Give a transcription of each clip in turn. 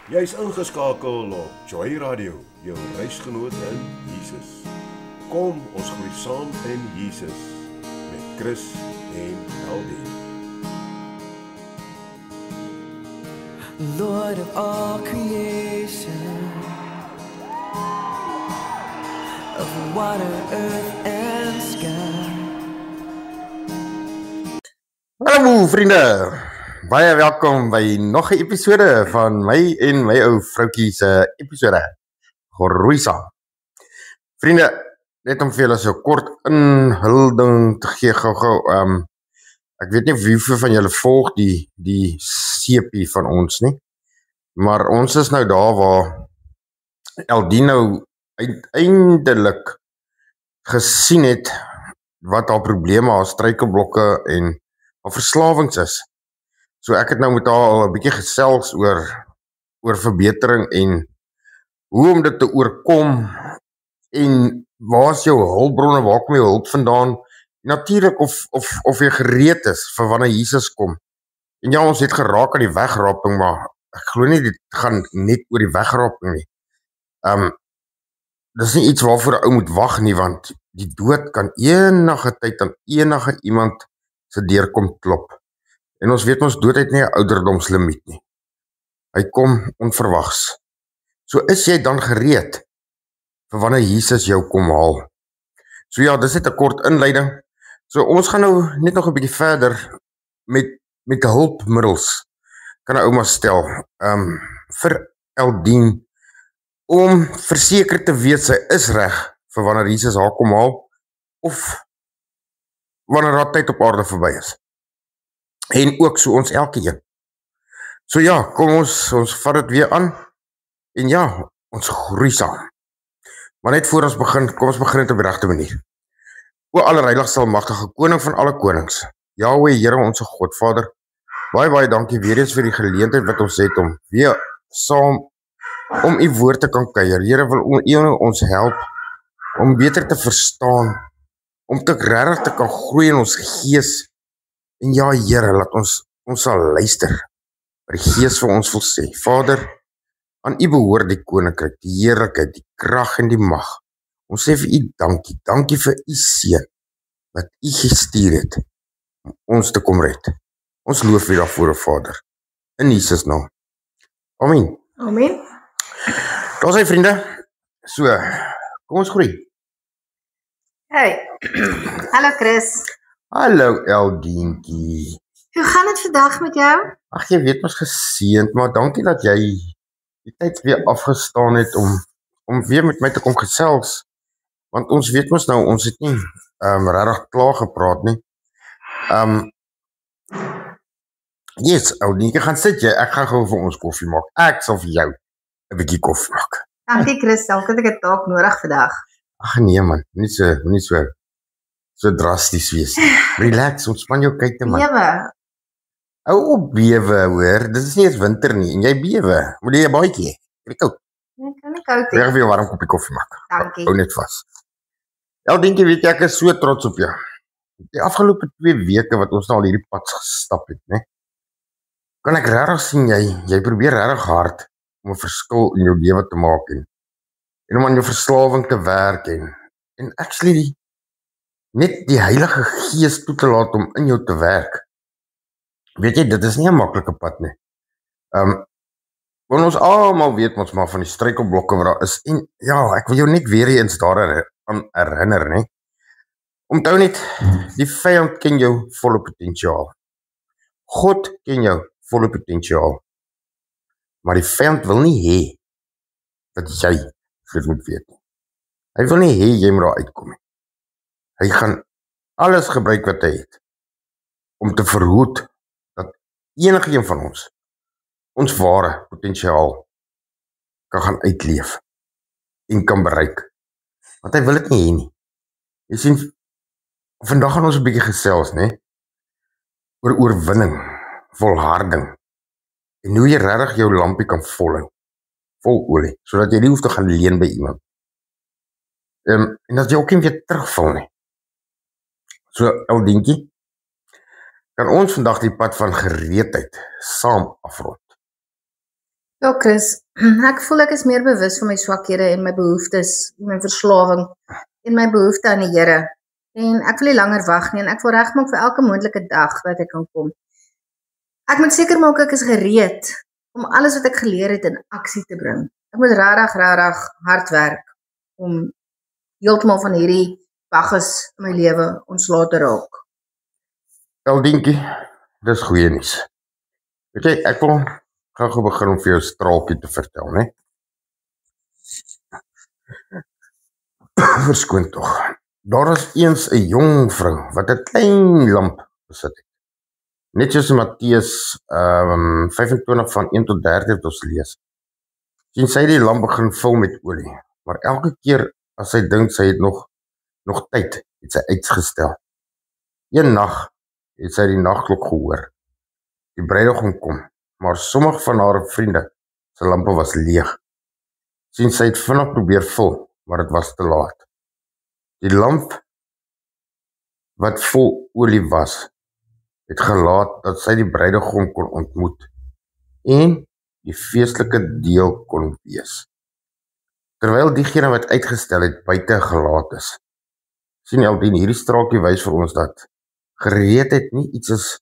Jy is ingeskakel op Joy Radio, jou reisgenoot in Jesus. Kom, ons groei saam in Jesus met Chris en Eldie. Lord of all creation, of water, earth and sky. Hallo vriende, baie welkom by nog 'n episode van my en my ou vroukie se episode Groei Saam. Vriende, net om vir julle so kort inhulding te gee gou. Ek weet nie hoeveel van julle volg die CP van ons nie, maar ons is nou daar waar Eldino uiteindelik gesien het wat haar probleme, haar struikelblokke en haar verslawings is. So ek het nou met haar al 'n bietjie gesels oor verbetering en hoe om dit te oorkom en waar is jou hulpbronne, waar kom jou hulp vandaan? Natuurlik of jy gereed is vir wanneer Jesus kom. En ja, ons het geraak aan die wegraping, maar ek glo nie dit gaan net oor die wegraping nie. Dis nie iets waarvoor 'n ou moet wag nie, want die dood kan enige tyd aan enige iemand se deur kom klop. En ons weet ons dood het nie 'n ouderdomslimiet nie. Hy kom onverwags. So is jy dan gereed vir wanneer Jesus jou kom haal? So ja, dis net 'n kort inleiding. So ons gaan nou net nog 'n bietjie verder met hulpmiddels, kan 'n ouma stel, vir Eldien, om verseker te weet sy is reg vir wanneer Jesus haar kom haal, of wanneer haar tyd op aarde verby is. En ook so ons elkeen. So ja, kom ons vat dit weer aan, en ja, ons groei saam. Maar net voor ons begin, kom ons begin dit op die regte manier. O allerheiligste almagtige koning van alle konings, Jahwe, Here ons God, Vader, baie dankie weer eens vir die geleentheid wat ons het om weer saam om u woord te kan kuier. Here, wil u ons help om beter te verstaan, om te regtig te kan groei in ons gees. En ja, Here, laat ons sal luister wat die Gees vir ons wil sê. Vader, aan u behoort die koninkryk, die heerlikheid, die krag en die mag. Ons sê vir u dankie. Dankie vir u seun wat u gestuur het om ons te kom red. Ons loof u daarvoor, Vader. In Jesus naam. Amen. Amen. Daar sy vriende. So, kom ons groei. Hey. Hallo Chris. Hallo Eldientjie. Hoe gaan dit vandag met jou? Ag, jy weet ons geseënd, maar dankie dat jy die tyd weer afgestaan het om weer met my te kom gesels. Want ons weet mos nou, ons het nie regtig klaar gepraat nie. Yes, Eldientjie, gaan sit jy. Ek gaan gou vir ons koffie maak. Ek sal vir jou 'n bietjie koffie maak. Dankie Chris, dalk het ek dit dalk nodig vandag. Ag nee man, nie so drasties wees nie. Relax, ontspan jou kyk te man. Bewe. Ou op bewe hoor, dit is nie eens winter nie en jy bewe. Moet jy 'n baadjie hê? Ek koud. Ek kan nie koud Ek hê. gaan vir jou warm koppie koffie maak. Dankie. Hou net vas. Dink jy weet jy, ek is so trots op jou. Die afgelope 2 weke wat ons nou al hierdie pad gestap het, né? Kan ek regtig sien jy probeer regtig hard om 'n verskil in jou lewe te maak en om aan jou verslawing te werk en actually net die Heilige Gees toe te laat om in jou te werk. Weet jy, dit is nie 'n maklike pad nie. Want ons almal weet ons maar van die struikelblokke wat daar is. En ja, ek wil jou net weer eens daaraan herinner, né? Onthou net, die vyand ken jou volle potensiaal. God ken jou volle potensiaal. Maar die vyand wil nie hê dat jy dit moet weet nie. Hy wil nie hê jy moet daar uitkom nie. Hy gaan alles gebruik wat hy het om te verhoed dat enige een van ons ware potensiaal kan gaan uitleef en kan bereik. Want hy wil dit nie hê nie. Jy sien, vandag gaan ons 'n bietjie gesels, né? Oor oorwinning, volharding en hoe jy regtig jou lampie kan volhou, vol olie, sodat jy nie hoef te gaan leen by iemand. En dat jy ook nie weer terugval nie. So, Eldientjie, kan ons vandag die pad van gereedheid saam afrond. Ja, Chris, ek voel ek is meer bewus van my swakhede en my behoeftes, my verslawing en my behoefte aan die Here. En ek wil nie langer wag nie en ek wil regmaak vir elke moontlike dag wat ek kan kom. Ek moet seker maak ek is gereed om alles wat ek geleer het in aksie te bring. Ek moet regtig hard werk om heeltemal van hierdie bagges in my lewe ontslae te raak. Eldientjie, dis goeie nuus. Weet jy, ek wil gou begin om vir jou 'n straaltjie te vertel, né? Verskoon tog. Daar was eens 'n jong vrou wat 'n klein lamp besit het. Net soos in Matteus 25 van 1 tot 13 het ons lees. Sien sy die lamp begin vul met olie, maar elke keer as sy dink sy het nog tyd, het sy uitgestel. Een nag het sy die nagklok gehoor. Die bruidegom kom, maar sommige van haar vriende se lampe was leeg. Sien sy het vinnig probeer vul, maar dit was te laat. Die lamp wat vol olie was, het gelaat dat sy die bruidegom kon ontmoet en die feestelike deel kon wees. Terwyl diegene wat uitgestel het buite gelaat is. Sien Eldien, hierdie straaltjie wys vir ons dat gereedheid nie iets is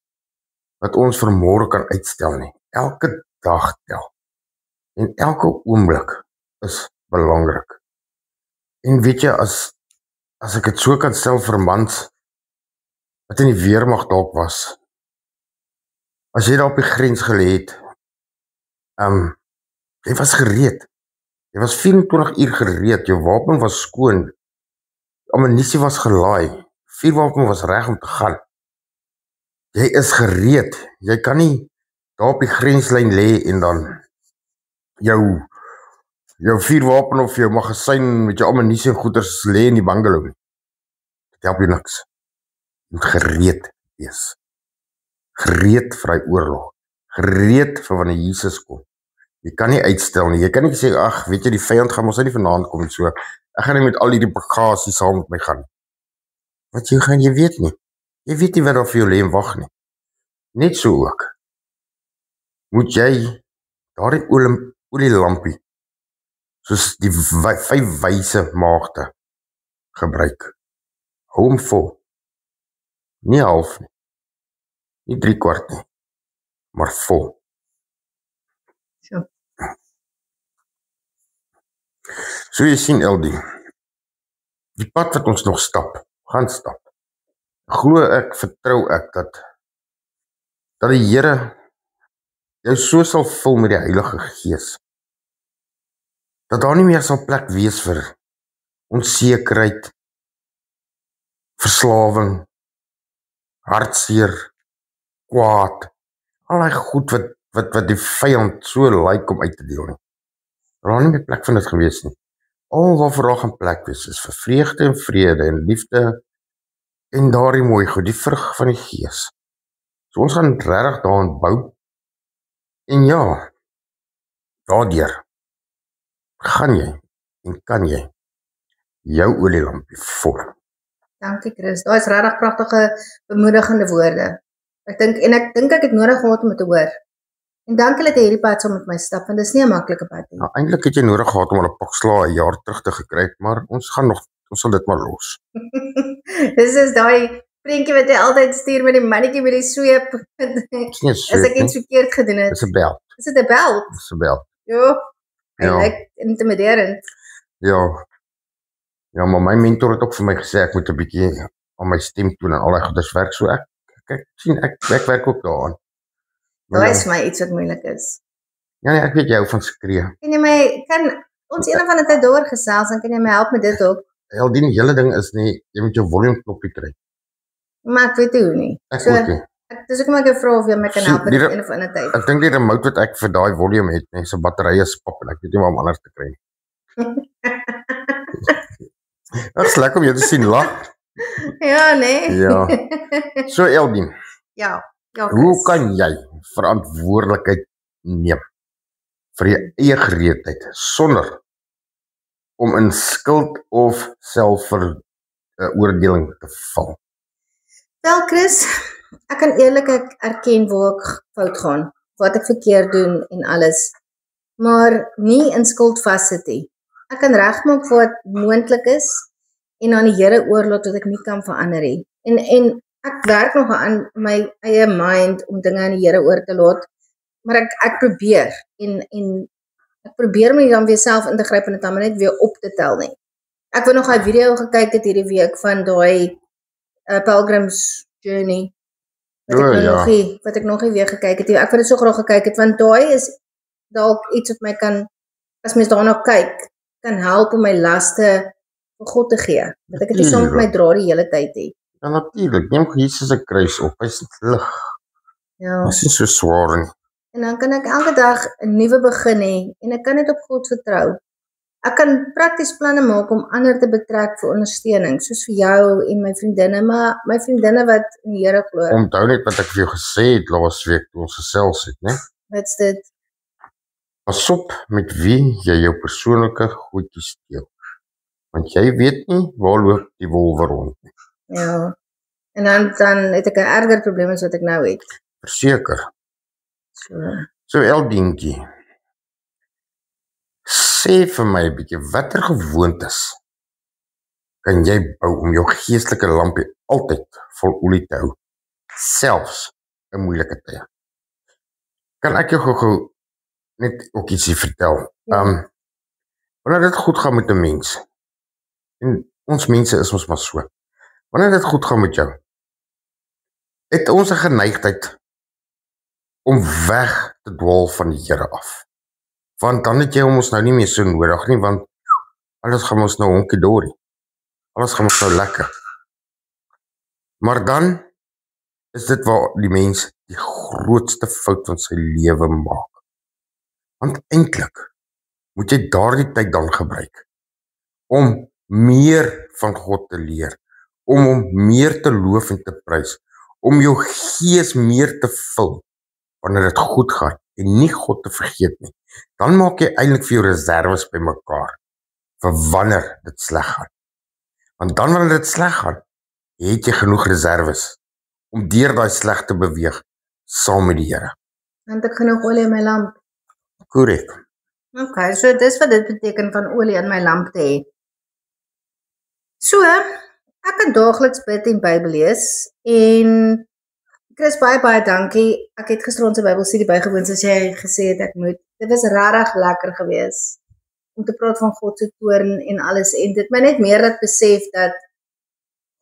wat ons vir môre kan uitstel nie. Elke dag tel. En elke oomblik is belangrik. En weet jy, as ek dit so kan stel vir mans wat in die weermag dalk was, as jy daar op die grens gelê het, jy was gereed. Jy was 24 uur gereed, jou wapen was skoon, ammunisie was gelaai, vuurwapen was reg om te gaan. Jy is gereed. Jy kan nie daar op die grenslyn lê en dan jou vuurwapen of jou magasyn met jou ammunisie en goeders lê in die bungalow. Dit help jy niks. Jy moet gereed wees. Gereed vir die oorlog. Gereed vir wanneer Jesus kom. Jy kan nie uitstel nie. Jy kan nie sê, ag, weet jy, die vyand gaan ons nie vanaand kom en so. Ek gaan nie met al hierdie bagasie saam met my gaan. Wat jy weet nie. Jy weet nie wat daar vir jou lê en wag nie. Net so ook. Moet jy daardie olielampie soos die 5 wyse maagde gebruik. Hou hom vol. Nie half nie. Nie 3/4 nie. Maar vol. So. So jy sien Eldie, die pad wat ons nog gaan stap, glo ek, vertrou ek dat die Here jou so sal vul met die Heilige Gees, dat daar nie meer sal plek wees vir onsekerheid, verslawing, hartseer, kwaad, al die goed wat die vyand so like om uit te deel nie. Daar nie meer plek van dit gewees nie. Al waarvoor daar gaan plek wees is vir vreugde en vrede en liefde en daardie mooi goed, die vrug van die Gees. So ons gaan regtig daaraan bou. En ja, daardeur gaan jy en kan jy jou olielampie vol. Dankie Chris, daar is regtig pragtige bemoedigende woorde. Ek dink ek het nodig gehad om dit te hoor. En dankie dat jy hierdie pad saam met my stap, want dis nie 'n maklike pad nie. Nou, eintlik het jy nodig gehad om 'n pak slaag 'n jaar terug te gekry, maar ons sal dit maar los. Dis is daai prentjie wat jy altyd stuur met die mannetjie met die sweep. As ek iets verkeerd gedoen het. Dis 'n beld. Is dit 'n beld? Dis 'n beld. Ja. Ja. Lyk intimiderend. Ja. Ja, maar my mentor het ook vir my gesê ek moet 'n bietjie aan my stem toon en al daai goeders werk, so ek sien ek werk ook daaraan. Daai is my iets wat moeilik is. Ja nee, ek weet jy hou van skree. Kan ons een of ander tyd daaroor gesels en kan jy my help met dit ook? Die hele ding is nie, jy moet jou volume knoppie kry. Maar ek weet nie hoe nie. Ek ook nie. Dis ook maar 'n vraag of jy my kan help met dit een of ander tyd. Ek dink die remote wat ek vir daai volume het, nee, se batterye is pap en ek weet nie waar om anders te kry nie. Dit is lekker om jou te sien lag. Ja, nee. Ja. So Eldien. Ja. Hoe kan jy verantwoordelikheid neem vir jou eie gereedheid sonder om in skuld of selfveroordeling te val? Wel Chris, ek kan eerlik erken waar ek fout gaan, wat ek verkeerd doen en alles. maar nie in skuld vassit nie. Ek kan regmaak vir wat moontlik is en aan die Here oorlaat wat ek nie kan verander nie. En ek werk nog aan my eie mind om dinge aan die Here oor te laat, maar ek probeer en ek probeer my dan weer self in te gryp en dit dan net weer op te tel nie. Ek het nog 'n video gekyk het hierdie week van daai Pilgrim's Journey wat ek nog nie weer gekyk het. Ek wil dit so graag gekyk het want daai is dalk iets wat my kan, as mens daarna kyk, kan help om my laste vir God te gee. Dat ek dit nie saam met my dra die hele tyd nie. Ja, natuurlik. Neem Jesus se kruis op. Hy's lig. Ja. Dit is nie so swaar nie. En dan kan ek elke dag 'n nuwe begin hê en ek kan net op God vertrou. Ek kan prakties planne maak om ander te betrek vir ondersteuning, soos vir jou en my vriendinne, maar my vriendinne wat in die Here glo. Onthou net wat ek vir jou gesê het laasweek toe ons gesels het, né? Wat's dit? Pas op met wie jy jou persoonlike goedjies steel. Want jy weet nie waar loop die wolwe rond nie. Ja. En dan het ek 'n erger probleem as wat ek nou het. Verseker. So, Eldientjie. Sê vir my 'n bietjie watter gewoontes kan jy bou om jou geestelike lampie altyd vol olie te hou, selfs in moeilike tye? Kan ek jou gou net ook ietsie vertel? Ja. Wanneer dit goed gaan met 'n mens, en ons mense is ons maar so, wanneer dit goed gaan met jou, het ons 'n geneigtheid om weg te dwaal van die Here af. Want dan het jy hom ons nou nie meer so nodig nie, want alles gaan ons nou honkie-dorie. Alles gaan ons nou lekker. Maar dan is dit waar die mens die grootste fout van sy lewe maak. Want eintlik moet jy daardie tyd dan gebruik om meer van God te leer, om hom meer te loof en te prys, om jou gees meer te vul wanneer dit goed gaan en nie God te vergeet nie. Dan maak jy eintlik vir jou reserves bymekaar vir wanneer dit sleg gaan. Want dan wanneer dit sleg gaan, het jy genoeg reserves om deur daai sleg te beweeg saam met die Here. Want ek genoeg olie in my lamp. Korrek. Okay, so dis wat dit beteken van olie in my lamp te hê. So, ek kan daagliks bid en Bybel lees en Chris, baie dankie. Ek het gister ons Bybelstudie bygewoon soos jy gesê het ek moet. Dit was regtig lekker geweest om te praat van God se toorn en alles en dit my net meer dat besef dat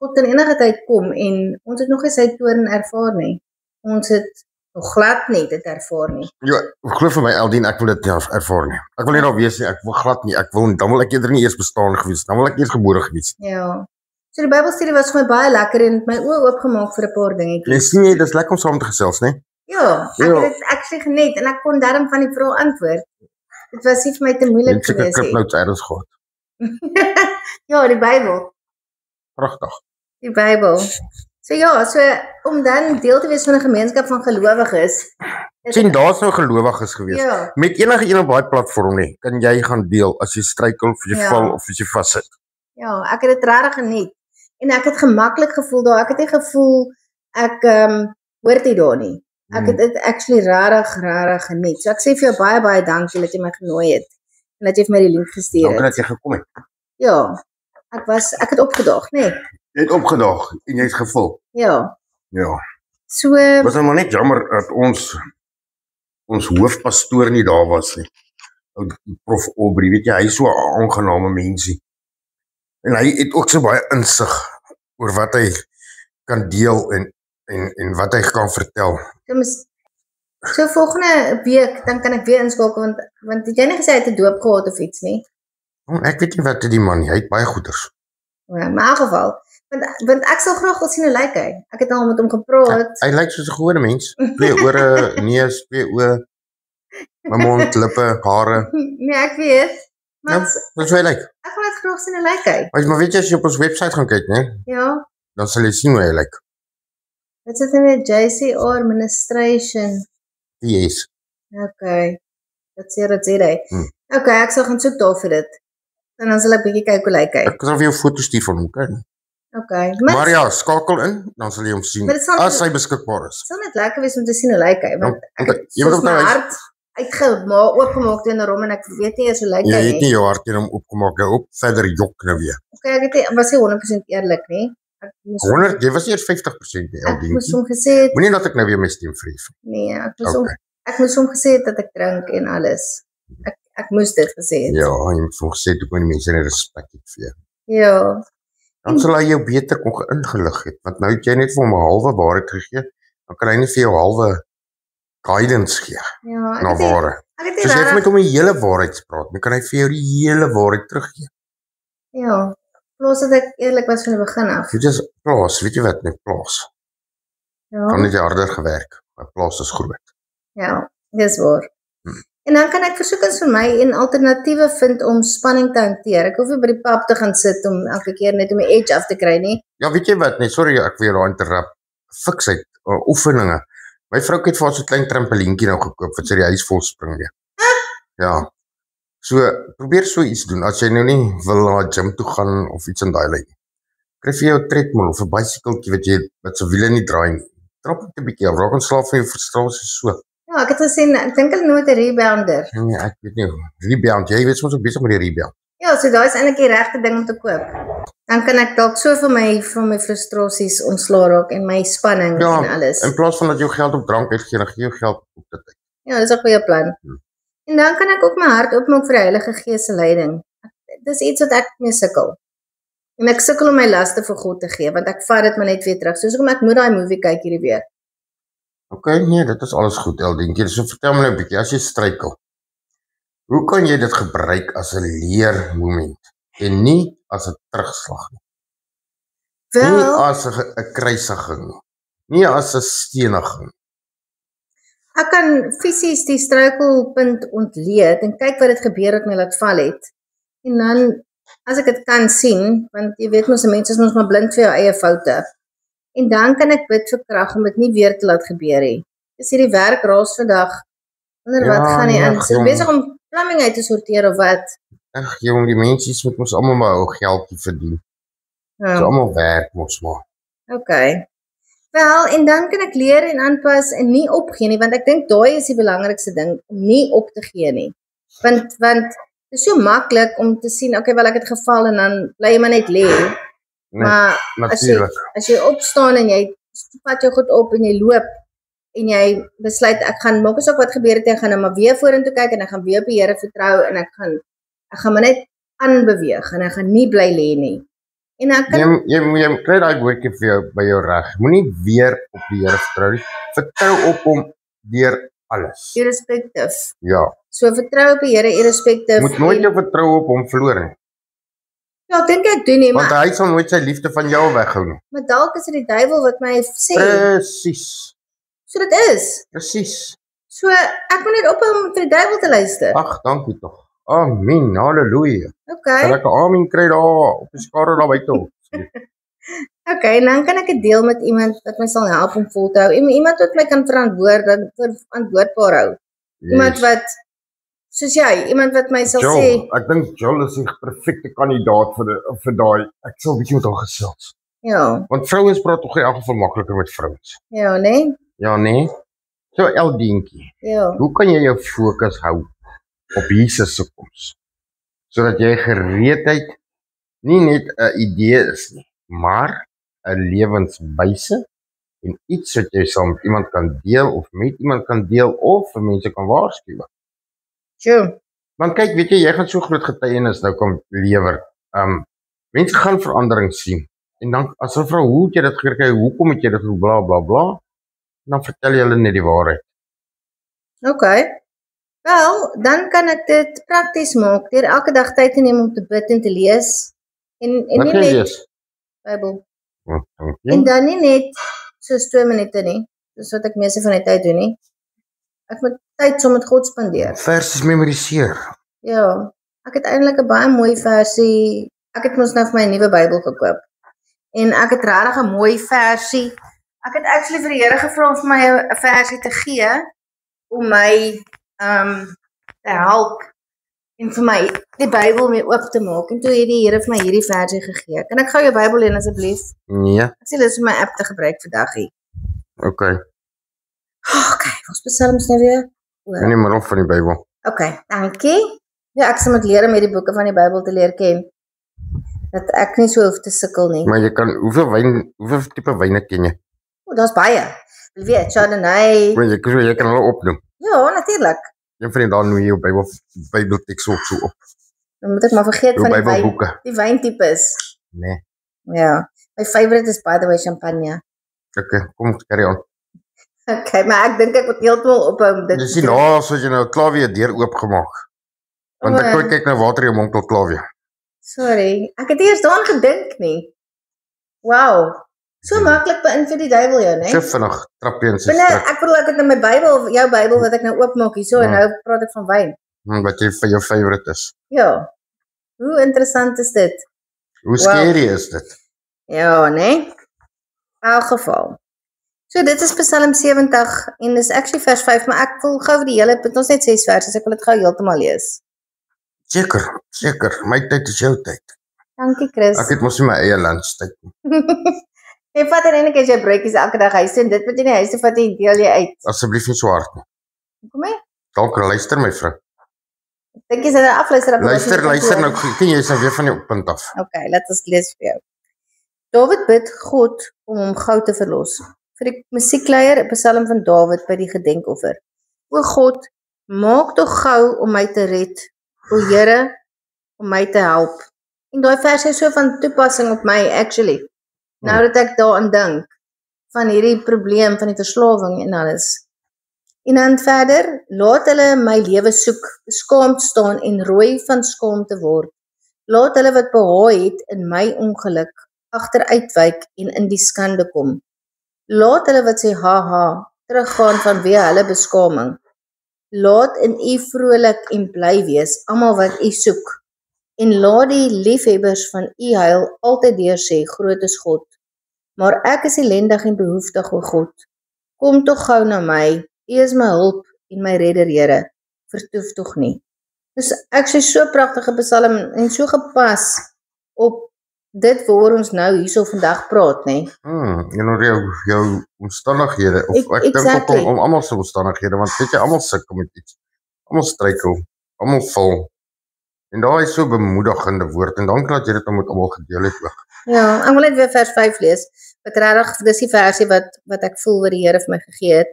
God in enige tyd kom en ons het nog nie sy toorn ervaar nie. Ons het nog glad nie dit ervaar nie. Ja, glo vir my Eldien, ek wil dit nie ervaar nie. Ek wil nie daar wees nie, ek wil glad nie. Dan wil ek eerder nie eers bestaan gewees, dan wil ek eers gebore gewees. Ja. So die Bybelstudie was vir my baie lekker en het my oë oopgemaak vir 'n paar dingetjies. Jy sien jy, dis lekker om saam te gesels, né? Ja, ek het dit actually geniet en ek kon darm van die vrae antwoord. Dit was nie vir my te moeilik geweest nie. Ek het nou ergens gehad. Ja, die Bybel. Pragtig. Die Bybel. So ja, so om dan deel te wees van 'n gemeenskap van gelowiges. Sien, daar's nou gelowiges gewees. Ja. Met enige een op daai platform nie, kan jy gaan deel as jy struikel of jy val of as jy vassit. Ja, ek het dit regtig geniet. En ek het gemaklik gevoel daar. Ek het nie gevoel ek hoort nie daar nie. Ek het dit actually regtig geniet. So ek sê vir jou baie dankie dat jy my genooi het en dat jy vir my die link gestuur het. Dankie dat jy gekom het. Ja. Ek het opgedaag, nee. Jy het opgedaag en jy het gevul. Ja. Ja. So was nou maar net jammer dat ons hoofpastoor nie daar was nie. Prof Aubrey, weet jy, hy is so 'n aangename mensie. En hy het ook so baie insig oor wat hy kan deel en wat hy kan vertel. So volgende week dan kan ek weer inskakel want het jy nie gesê hy het 'n doop gehad of iets nie? Ek weet nie wat die man, hy het baie goeders. Ja, in elk geval, want ek sal graag wil sien hoe lyk hy. Ek het al met hom gepraat. Hy lyk soos 'n gewone mens. 2 ore, neus, 2 oë, 'n mond, lippe, hare. Nee, ek weet. Maar Ja, wat hy lyk. ek wil net graag sien hoe lyk hy. Maar weet jy, as jy op ons webwerf gaan kyk, né? Ja. Dan sal jy sien hoe hy lyk. Dit sit in die JCR Administration. Yes. Okay. Dat sê hy. Okay, ek sal gaan soek daar vir dit. En dan sal ek bietjie kyk hoe lyk hy. Ek sal vir jou foto's stuur van hom, kyk. Okay. Maar ja, skakel in, dan sal jy hom sien Maar dit sal as hy beskikbaar is. Dit sal net lekker wees om te sien hoe lyk hy, want ek het jy moet soos ook nou my hy hart oopgemaak teenoor hom en ek weet nie eers hoe lyk Jy hy het nie. nie jou hart teen hom opgemaak, jy op verder jok nou weer. Okay, was nie 100% eerlik nie. Ek moes 100, jy was eers 50% die ek moes LD. hom gesê het, Moenie dat ek nou weer my stem verhef. nee, Okay. ek moes hom gesê het dat ek drink en alles. Ek moes dit gesê het. Ja, jy moet vir hom gesê, toe kon die mense nie respek het vir jou. Ja. Dan sal hy jou beter kon ingelig het, want nou het jy net vir hom 'n halwe waarheid gegee, dan kan hy nie vir jou halwe guidance gee Ja, na ware. ek het nie Soos jy regtig- met hom die hele waarheid praat, dan kan hy vir jou die hele waarheid teruggee. Ja, plus dat ek eerlik was van die begin af. Dit is plaas, weet jy wat, net plaas. Ja, Dan het jy harder gewerk, maar plaas is groot. ja, dis waar. En dan kan ek versoekings vir my en alternatiewe vind om spanning te hanteer. Ek hoef nie by die pap te gaan sit om elke keer net om die edge af te kry nie. Ja, weet jy wat, nee, sorry, ek wil jou daar interrupt. Fiksheid, oefeninge. My vrou het vir haar so 'n klein trampolientjie nou gekoop, wat sy die huis vol spring weer. Ja. So, probeer so iets doen, as jy nou nie wil na 'n gym toe gaan, of iets in daai lyn. Kry vir jou 'n treadmill, of 'n bicykeltjie, wat sy wiele nie draai nie. Trap net 'n bietjie af, raak ontslaaf van jou frustrasie so. Ja, ek het gesien, ek dink hulle noem dit 'n rebounder. Nee, ek weet nie, rebound, jy weet soms ook besig met die rebound. Ja, so daai is eintlik die regte ding om te koop. Dan kan ek dalk so van my frustrasies ontslaa raak en my spanning Ja, en alles. in plaas van dat jy jou geld op drank uitgee, dan gee jy jou geld op dit. Ja, dis 'n goeie plan. En dan kan ek ook my hart oopmaak vir die Heilige Gees se leiding. Dis iets wat ek mee sukkel. En ek sukkel om my laste vir God te gee, want ek vat dit maar net weer terug. Soos ek moet daai movie kyk hierdie week. Okay, nee, dit is alles goed, Eldentjie. So vertel my nou 'n bietjie, as jy struikel, hoe kan jy dit gebruik as 'n leermoment en nie as 'n terugslag nie? Nie Wel, as 'n kruisiging nie. Nie as 'n steniging. ek kan fisies die struikelpunt ontleed en kyk wat dit gebeur het my laat val het. En dan, as ek dit kan sien, want jy weet mos, mense is mos maar blind vir jou eie foute. En dan kan ek bid vir krag om dit nie weer te laat gebeur nie. Dis hierdie werk raas vandag. Wonder wat Ja, gaan nie nee, aan. Sy jong. besig om plumbing uit te sorteer of wat? Ag, jong, die mensies moet mos almal maar ou geldjie verdien. Ja. So almal werk mos maar. Okay. Wel, en dan kan ek leer en aanpas en nie opgee nie, want ek dink daai is die belangrikste ding, om nie op te gee nie. Want dit is so maklik om te sien, okay, wel ek het geval en dan bly jy maar net lê. Nee, Maar natuurlik. as jy opstaan en jy vat jou goed op en jy loop en jy besluit ek gaan maak asook wat gebeur het, ek gaan nou maar weer vorentoe kyk en ek gaan weer op die Here vertrou en ek gaan maar net aanbeweeg en ek gaan nie bly lê nie. En ek kan Jy kry daai woordjie vir jou by jou reg. Moenie weer op die Here vertrou nie. Vertrou op hom deur alles. irrespective. Ja, So vertrou op die Here irrespective. moet nooit en- jou vertroue op hom verloor nie. Ja, ek dink ek doen nie, Want maar hy sal nooit sy liefde van jou weghou nie. dalk is dit die duiwel wat my sê. Presies. So dit is. Presies. So ek moet net ophou om vir die duiwel te luister. Ag, dankie tog. Amen. Halleluja. Okay. Kan ek 'n amen kry daar op die skare daar buite? Okay, en dan kan ek dit deel met iemand wat my sal help om vol te hou. Iemand wat my kan verantwoordbaar hou. Iemand wat soos jy, iemand wat my sal sê, Joel, ek dink Joel is die perfekte kandidaat vir daai. Ek sal 'n bietjie met haar gesels. ja, Want vrouens praat tog in elk geval makliker met vrouens. ja, nee? Ja, nee. So Eldientjie, Ja. hoe kan jy jou fokus hou op Jesus se koms? Sodat jy gereedheid nie net 'n idee is nie, maar 'n lewenswyse en iets wat jy saam met iemand kan deel of met iemand kan deel of vir mense kan waarsku. Sure. Want kyk, weet jy gaan so groot getuienis nou kom lewer. Mense gaan verandering sien. En dan as hulle vra hoe het jy dit gekry? Hoekom het jy dit gedoen? Bla bla bla. Dan vertel jy hulle net die waarheid. Okay. Wel, dan kan ek dit prakties maak deur elke dag tyd te neem om te bid en te lees. En Wat nie jy net lees? Bybel. Dankie. En dan nie net soos 2 minute nie. Dis wat ek meeste van die tyd doen nie. Ek moet tyd saam met God spandeer. Versies memoriseer. Ja, ek het eintlik 'n baie mooi versie. Ek het mos nou vir my 'n nuwe Bybel gekoop. En ek het regtig 'n mooi versie. Ek het actually vir die Here gevra om vir my 'n versie te gee om my te help en vir my die Bybel mee oop te maak. En toe het die Here vir my hierdie versie gegee. Kan ek gou jou Bybel leen asseblief? Nee, Ek sê lus om my app te gebruik vandag hier. okay. Okay, ons psalms nou weer. In die middel van die Bybel. Okay, dankie. Ja, ek sal moet leer om hierdie boeke van die Bybel te leer ken. Dat ek nie so hoef te sukkel nie. Maar jy kan, hoeveel tipe wyne ken jy? O, daar's baie. Jy weet, Chardonnay. Maar jy kan hulle opnoem. Ja, natuurlik. Een van die dae noem jy jou Bybeltekst ook so op. Dan moet ek maar vergeet Jou van die Bybelboeke. die wyntipes. Nee. Ja. My favorite is by the way champagne. Okay, kom, carry on. Okay, maar ek dink ek moet heeltemal ophou om dit Jy sien, nou, as jy nou klaar weer deur oopgemaak. Want ek kyk nou water jou mond tot klaar weer. Sorry, ek het eers daaraan gedink nie. Wow. So maklik beïnvloed die duiwel jou, né? So vinnig, trap jy in sy Binne, strik. ek bedoel ek het in my Bybel, jou Bybel wat ek nou oopmaak hierso en nou praat ek van wyn. Wat jy vir jou favorite is. Ja. Hoe interessant is dit? Hoe scary is dit? Ja, né? In elk geval. So dit is Psalm 70 en dis actually vers 5, maar ek wil gou die hele, ons net 6 verse, ek wil dit gou heeltemal lees. Seker, my tyd is jou tyd. Dankie Chris. Ek het mos nie my eie lunchtyd nie. Jy vat er eintlik as jy broodjies elke dag huis toe en dit wat jy nie huis toe vat en deel jy uit. Asseblief nie so hard nie. Kom hier. Dalk luister my vrou. Dink jy sy daar afluister? Luister nou, ken jy is nou weer van jou punt af. Okay, laat ons lees vir jou. Dawid bid God om hom gou te verlos. Vir die musiekleier 'n Psalm van Dawid by die gedenkoffer. O God, maak tog gou om my te red. O Here, om my te help. En daai vers is so van toepassing op my actually. Nou dat ek daaraan dink van hierdie probleem van die verslawing en alles. En dan verder, laat hulle my lewe soek, beskaamd staan en rooi van skaamte word. Laat hulle wat behaai het in my ongeluk agteruitwyk en in die skande kom. Laat hulle wat sê haha, teruggaan vanweë hulle beskaming. Laat in u vrolik en bly wees, almal wat u soek. En laat die liefhebbers van u heil altyd deur sê, groot is God. Maar ek is ellendig en behoeftig, o God. Kom tog gou na my, u is my hulp en my redder, Here. Vertoef tog nie. Dus ek sê so pragtige Psalm en so gepas op dit waar ons nou hierso vandag praat, né? En oor jou omstandighede, of ek dink ook om almal se omstandighede, want weet jy, almal sukkel met iets. Almal struikel, almal val. En daar is so bemoedigende woord, en dankie dat jy dit met almal gedeel het ook. Ja, ek wil net weer vers 5 lees, wat regtig, dis die versie wat ek voel wat die Here vir my gegee het,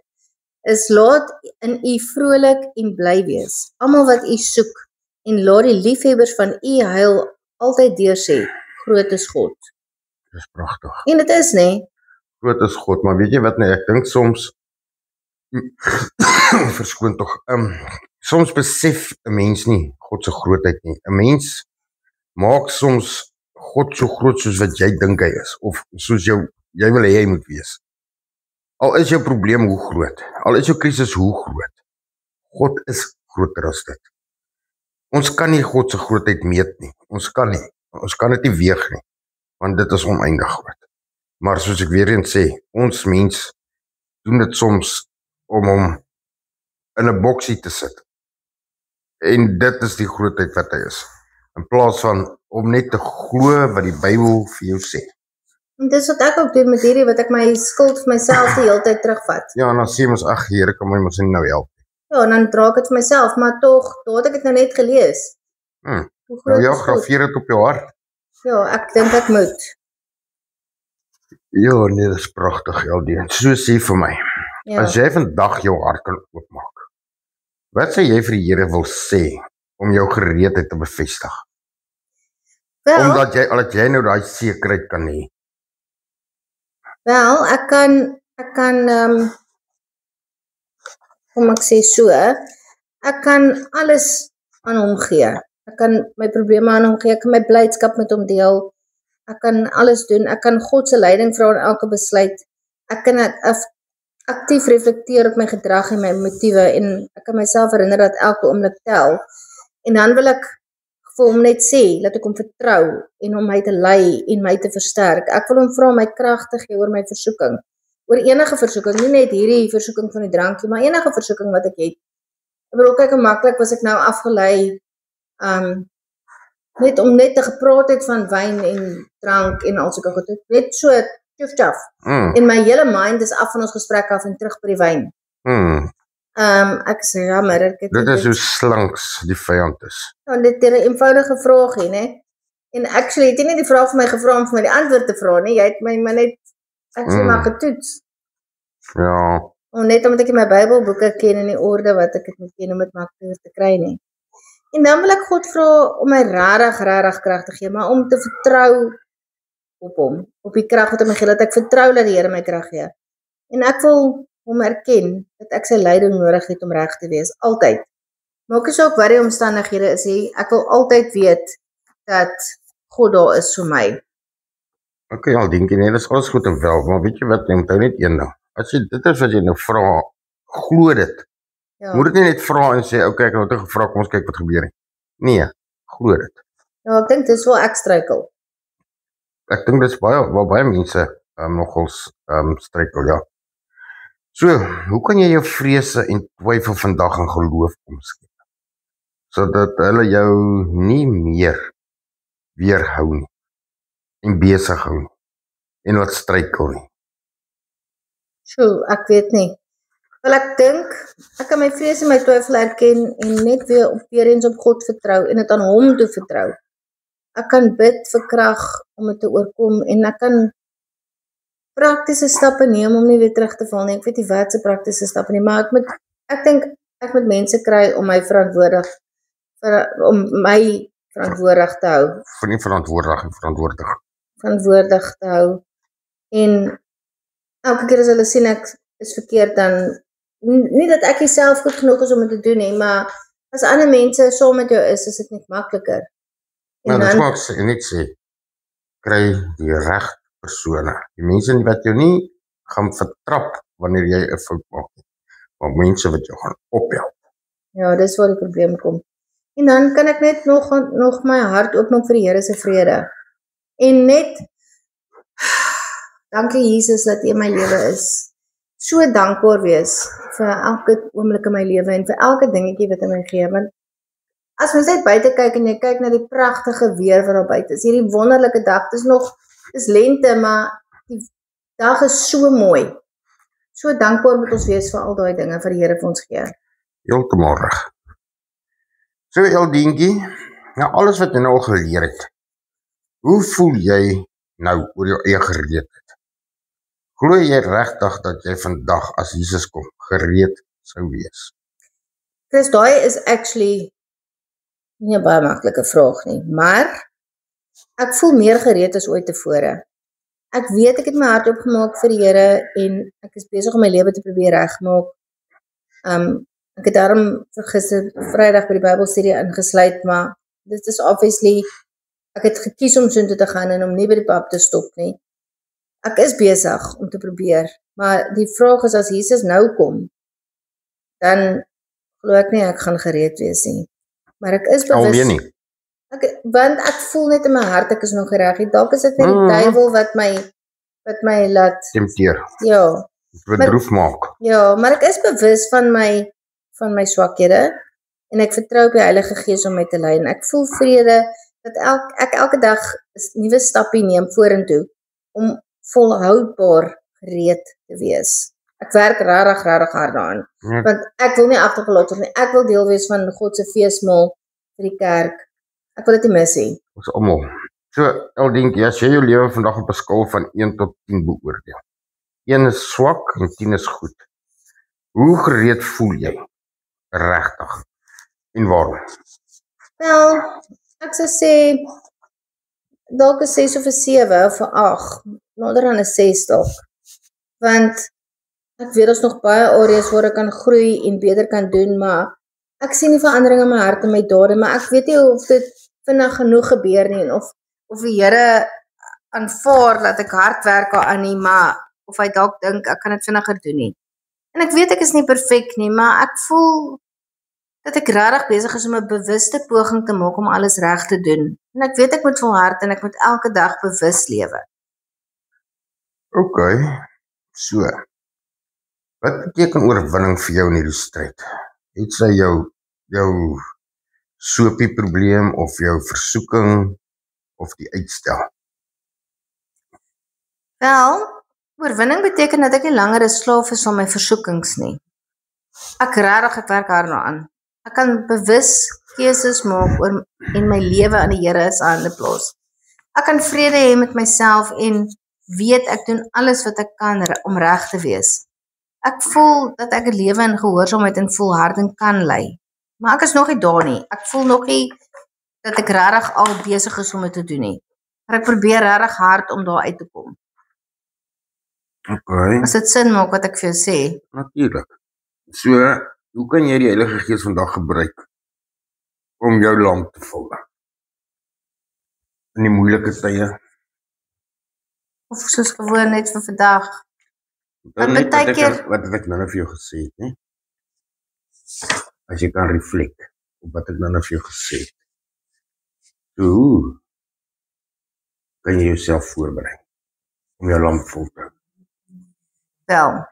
is laat in u vrolik en bly wees, almal wat u soek, en laat die liefhebbers van u heil altyd deur sê, groot is God. Dis pragtig. En dit is, né? Groot is God, maar weet jy wat nee, ek dink soms verskoon tog, soms besef 'n mens nie God se grootheid nie. 'n Mens maak soms God so groot soos wat jy dink hy is, of soos jy wil hê hy moet wees. Al is jou probleem hoe groot, al is jou krisis hoe groot, God is groter as dit. Ons kan nie God se grootheid meet nie, ons kan dit nie weeg nie, want dit is oneindig groot. Maar soos ek weer eens sê, ons mens doen dit soms om hom in 'n boksie te sit. En dit is die grootheid wat hy is, in plaas van om net te glo wat die Bybel vir jou sê. En dis wat ek ook doen met hierdie, wat ek my skuld vir myself die hele tyd terugvat. Ja, en dan sê ons, ag Here, kan my mos nie nou help. Ja, en dan dra ek dit vir myself, maar tog, daar het ek dit nou net gelees. Nou ja, graveer dit op jou hart. Ja, ek dink ek moet. Ja, nee, dit is pragtig, Eldeen. So sê vir my, Ja. as jy vandag jou hart kan oopmaak, wat sê jy vir die Here wil sê, om jou gereedheid te bevestig? Wel, Omdat jy nou daai sekerheid kan hê. Wel, ek kan kom ek sê so, ek kan alles aan hom gee. Ek kan my probleme aan hom gee, ek kan my blydskap met hom deel. Ek kan alles doen. Ek kan God se leiding vra in elke besluit. Ek kan aktief reflekteer op my gedrag en my motiewe en ek kan myself herinner dat elke oomblik tel. En dan wil ek vir hom net sê, dat ek hom vertrou en om my te lei en my te versterk. Ek wil hom vra om my krag te gee oor my versoeking. Oor enige versoeking, nie net hierdie versoeking van die drankie, maar enige versoeking wat ek het. Ek bedoel, kyk hoe maklik was ek nou afgelei, net te gepraat het van wyn en drank en al sulke goed. Net so tjof. En my hele mind is af van ons gesprek af en terug by die wyn. Ek sê jammer, ek het Dit is hoe slinks die vyand is. Nou, dit is 'n eenvoudige vraagie, né? En actually, het jy nie die vraag vir my gevra om vir my die antwoord te vra nie. Jy het my maar net actually maar getoets. Ja, Net omdat ek nie my Bybelboeke ken in die orde wat ek dit moet ken om dit makliker te kry nie. En dan wil ek God vra om my regtig krag te gee, maar om te vertrou op hom, op die krag wat hy my gee, dat ek vertrou dat die Here my krag gee. En ek wil hom erken dat ek sy leiding nodig het om reg te wees, altyd. Maak nie saak wat die omstandighede is nie, ek wil altyd weet dat God daar is vir my. okay, al dink jy nie, dit is alles goed en wel, maar weet jy wat, jy moet net een ding. As jy, dit is wat jy nou vra, glo dit. Ja, Moet dit nie net vra en sê, okay, ek het nou gevra, kom ons kyk wat gebeur nie. Nee, glo dit. nou ek dink dis waar ek struikel. Ek dink dis baie mense nogals struikel, ja. So, hoe kan jy jou vrese en twyfel vandag in geloof omskep? Sodat hulle jou nie meer weerhou nie en besig hou nie en wat struikel nie. So, ek weet nie. Wel ek dink, ek kan my vrees en my twyfel erken en net weer eens op God vertrou en dit aan hom toe vertrou. Ek kan bid vir krag om dit te oorkom en ek kan praktiese stappe neem om nie weer terug te val nie. Ek weet nie wat se praktiese stappe nie, maar ek dink ek moet mense kry om my verantwoordig te hou. Vir nie verantwoordig te hou. En elke keer as hulle sien ek is verkeerd, dan nie dat ek self goed genoeg is om dit te doen nie, maar as ander mense saam met jou is dit net makliker. Nou, dit maak sy net sê, kry die reg persone. Die mense wat jou nie gaan vertrap wanneer jy 'n fout maak nie, maar mense wat jou gaan ophelp. Ja, dis waar die probleem kom. En dan kan ek net nog my hart oopmaak vir die Here se vrede. En net dankie Jesus dat U in my lewe is. So dankbaar wees vir elke oomblik in my lewe en vir elke dingetjie wat hy my gee, want as mens net buite kyk en jy kyk na die pragtige weer wat daar buite is, hierdie wonderlike dag, dis lente, maar die dag is so mooi. So dankbaar moet ons wees vir al daai dinge wat die Here vir ons gee. Heeltemal reg. So Eldientjie, nou alles wat jy nou al geleer het, hoe voel jy nou oor jou eie gereedheid? Glo jy regtig dat jy vandag as Jesus kom gereed sou wees? Chris, daai is actually nie 'n baie maklike vraag nie, maar ek voel meer gereed as ooit tevore. Ek weet ek het my hart oopgemaak vir die Here en ek is besig om my lewe te probeer regmaak. Ek het daarom gister Vrydag by die Bybelstudie ingesluit, maar dit is obviously ek het gekies om soontoe te gaan en om nie by die pub te stop nie. Ek is besig om te probeer, maar die vraag is as Jesus nou kom, dan glo ek nie ek gaan gereed wees nie. Maar ek is bewus. Alweer nie. Want ek voel net in my hart ek is nog reg. Dalk is dit net die duiwel wat my laat Tempteer. Ja. Bedroef maak. Ja, maar ek is bewus van my swakhede en ek vertrou op die Heilige Gees om my te lei en ek voel vrede dat ek elke dag 'n nuwe stappie neem vorentoe om volhoubaar gereed te wees. Ek werk regtig hard daaraan, want ek wil nie agtergelaat word nie. Ek wil deel wees van God se feesmaal vir die kerk. Ek wil dit nie mis nie. Ons almal. So, Eldientjie, as jy jou lewe vandag op 'n skaal van 1 tot 10 beoordeel. 1 is swak en 10 is goed. Hoe gereed voel jy? Regtig. En waarom? Wel, ek sou sê dalk 'n 6 of 'n 7 of 'n 8, nader aan 'n 6 dalk. Want ek weet ons nog baie areas waar ek kan groei en beter kan doen, maar ek sien nie verandering in my hart en my dade, maar ek weet nie of dit vinnig genoeg gebeur nie en of die Here aanvaar dat ek hard werk daaraan nie, maar of hy dalk dink ek kan dit vinniger doen nie. En ek weet ek is nie perfek nie, maar ek voel dat ek regtig besig is om 'n bewuste poging te maak om alles reg te doen. En ek weet ek moet volhard en ek moet elke dag bewus lewe. Okay. So. Wat beteken oorwinning vir jou in hierdie stryd? Het sy jou sopie probleem of jou versoeking of die uitstel? Wel, oorwinning beteken dat ek nie langer 'n slaaf is van my versoekings nie. Ek werk daarna aan. Ek kan bewus keuses maak oor en my lewe aan die Here se hande plaas. Ek kan vrede hê met myself en weet ek doen alles wat ek kan om reg te wees. Ek voel dat ek 'n lewe in gehoorsaamheid en volharding kan lei. Maar ek is nog nie daar nie. Ek voel nog nie dat ek regtig al besig is om dit te doen nie. Maar ek probeer regtig hard om daar uit te kom. Okay, As dit sin maak wat ek vir jou sê. natuurlik. So, hoe kan jy die Heilige Gees vandag gebruik om jou lamp te vul? In die moeilike tye. Of soos gewoon net vir vandag. Dan Maar net partykeer- wat het ek nou vir jou gesê het, né? As jy kan reflek op wat ek nou vir jou gesê het. So, hoe kan jy jouself voorberei om jou lamp vol te hou? Wel,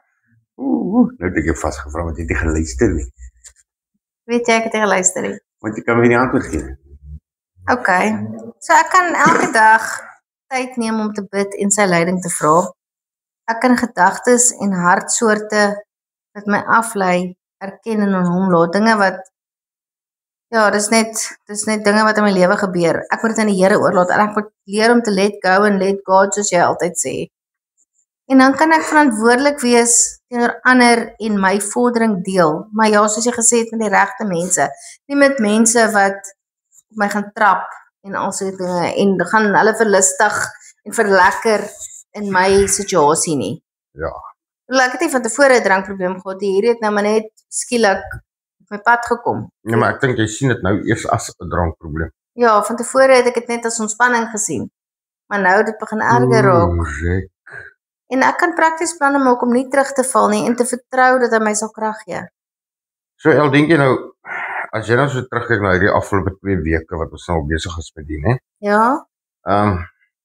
Nou het ek jou vasgevra, want jy het nie geluister nie. weet jy ek het geluister nie. Want jy kan my nie antwoord gee nie. Okay. So ek kan elke dag tyd neem om te bid en sy leiding te vra. Ek kan gedagtes en hartsoorte wat my aflei erken en in hom laat. Dinge wat dis net dinge wat in my lewe gebeur. Ek moet dit aan die Here oorlaat en ek moet leer om te let go en let God soos jy altyd sê. En dan kan ek verantwoordelik wees teenoor ander en my vordering deel. Maar ja, soos jy gesê het, met die regte mense. Nie met mense wat op my gaan trap en al so dinge en gaan hulle verlustig en verlekker in my situasie nie. Ja. Ek het nie van tevore 'n drankprobleem gehad nie. Hierdie het nou maar net skielik op my pad gekom. Nee, maar ek dink jy sien dit nou eers as 'n drankprobleem. Ja, van tevore het ek dit net as ontspanning gesien. Maar nou het dit begin erger raak. Korrek. En ek kan prakties planne maak om nie terug te val nie en te vertrou dat hy my sal krag gee. So, El, dink jy nou, as jy nou so terugkyk na hierdie afgelope 2 weke wat ons nou besig is met die, né? Ja,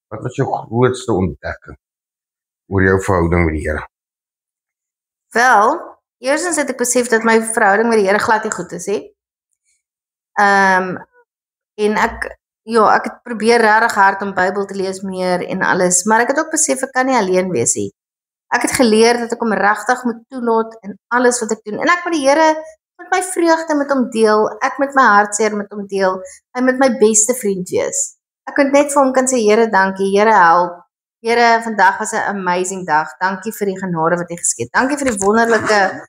Wat was jou grootste ontdekking oor jou verhouding met die Here? wel, eerstens het ek besef dat my verhouding met die Here glad nie goed is, hè. En ek het probeer regtig hard om Bybel te lees meer en alles, maar ek het ook besef ek kan nie alleen wees nie. Ek het geleer dat ek hom regtig moet toelaat in alles wat ek doen. En ek met die Here met my vreugde met hom deel, ek met my hartseer met hom deel, hy met my beste vriend wees. Ek kan net vir hom kan sê, Here, dankie, Here help. Here, vandag was 'n amazing dag. Dankie vir die genade wat U gegee het. Dankie vir die wonderlike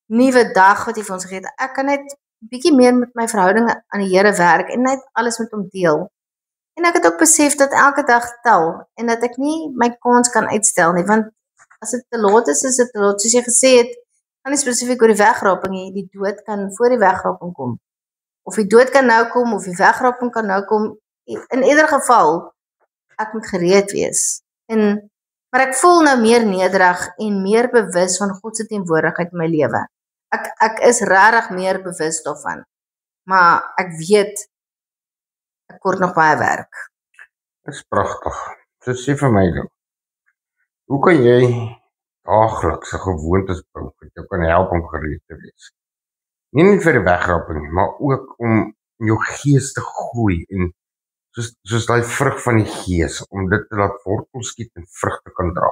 nuwe dag wat U vir ons gegee het. Ek kan net bietjie meer met my verhouding aan die Here werk en net alles met hom deel. En ek het ook besef dat elke dag tel en dat ek nie my kans kan uitstel nie, want as dit te laat is dit te laat. Soos jy gesê het, gaan nie spesifiek oor die wegraping nie. Die dood kan voor die wegraping kom. Of die dood kan nou kom of die wegraping kan nou kom. In ieder geval, ek moet gereed wees. Maar ek voel nou meer nederig en meer bewus van God se teenwoordigheid in my lewe. Ek is regtig meer bewus daarvan. Maar ek weet ek kort nog baie werk. Dit is pragtig. So sê vir my nou, hoe kan jy daaglikse gewoontes bou wat jou kan help om gereed te wees? Nie net vir die wegraping nie, maar ook om in jou gees te groei en soos daai vrug van die gees, om dit te laat wortel skiet en vrugte kan dra.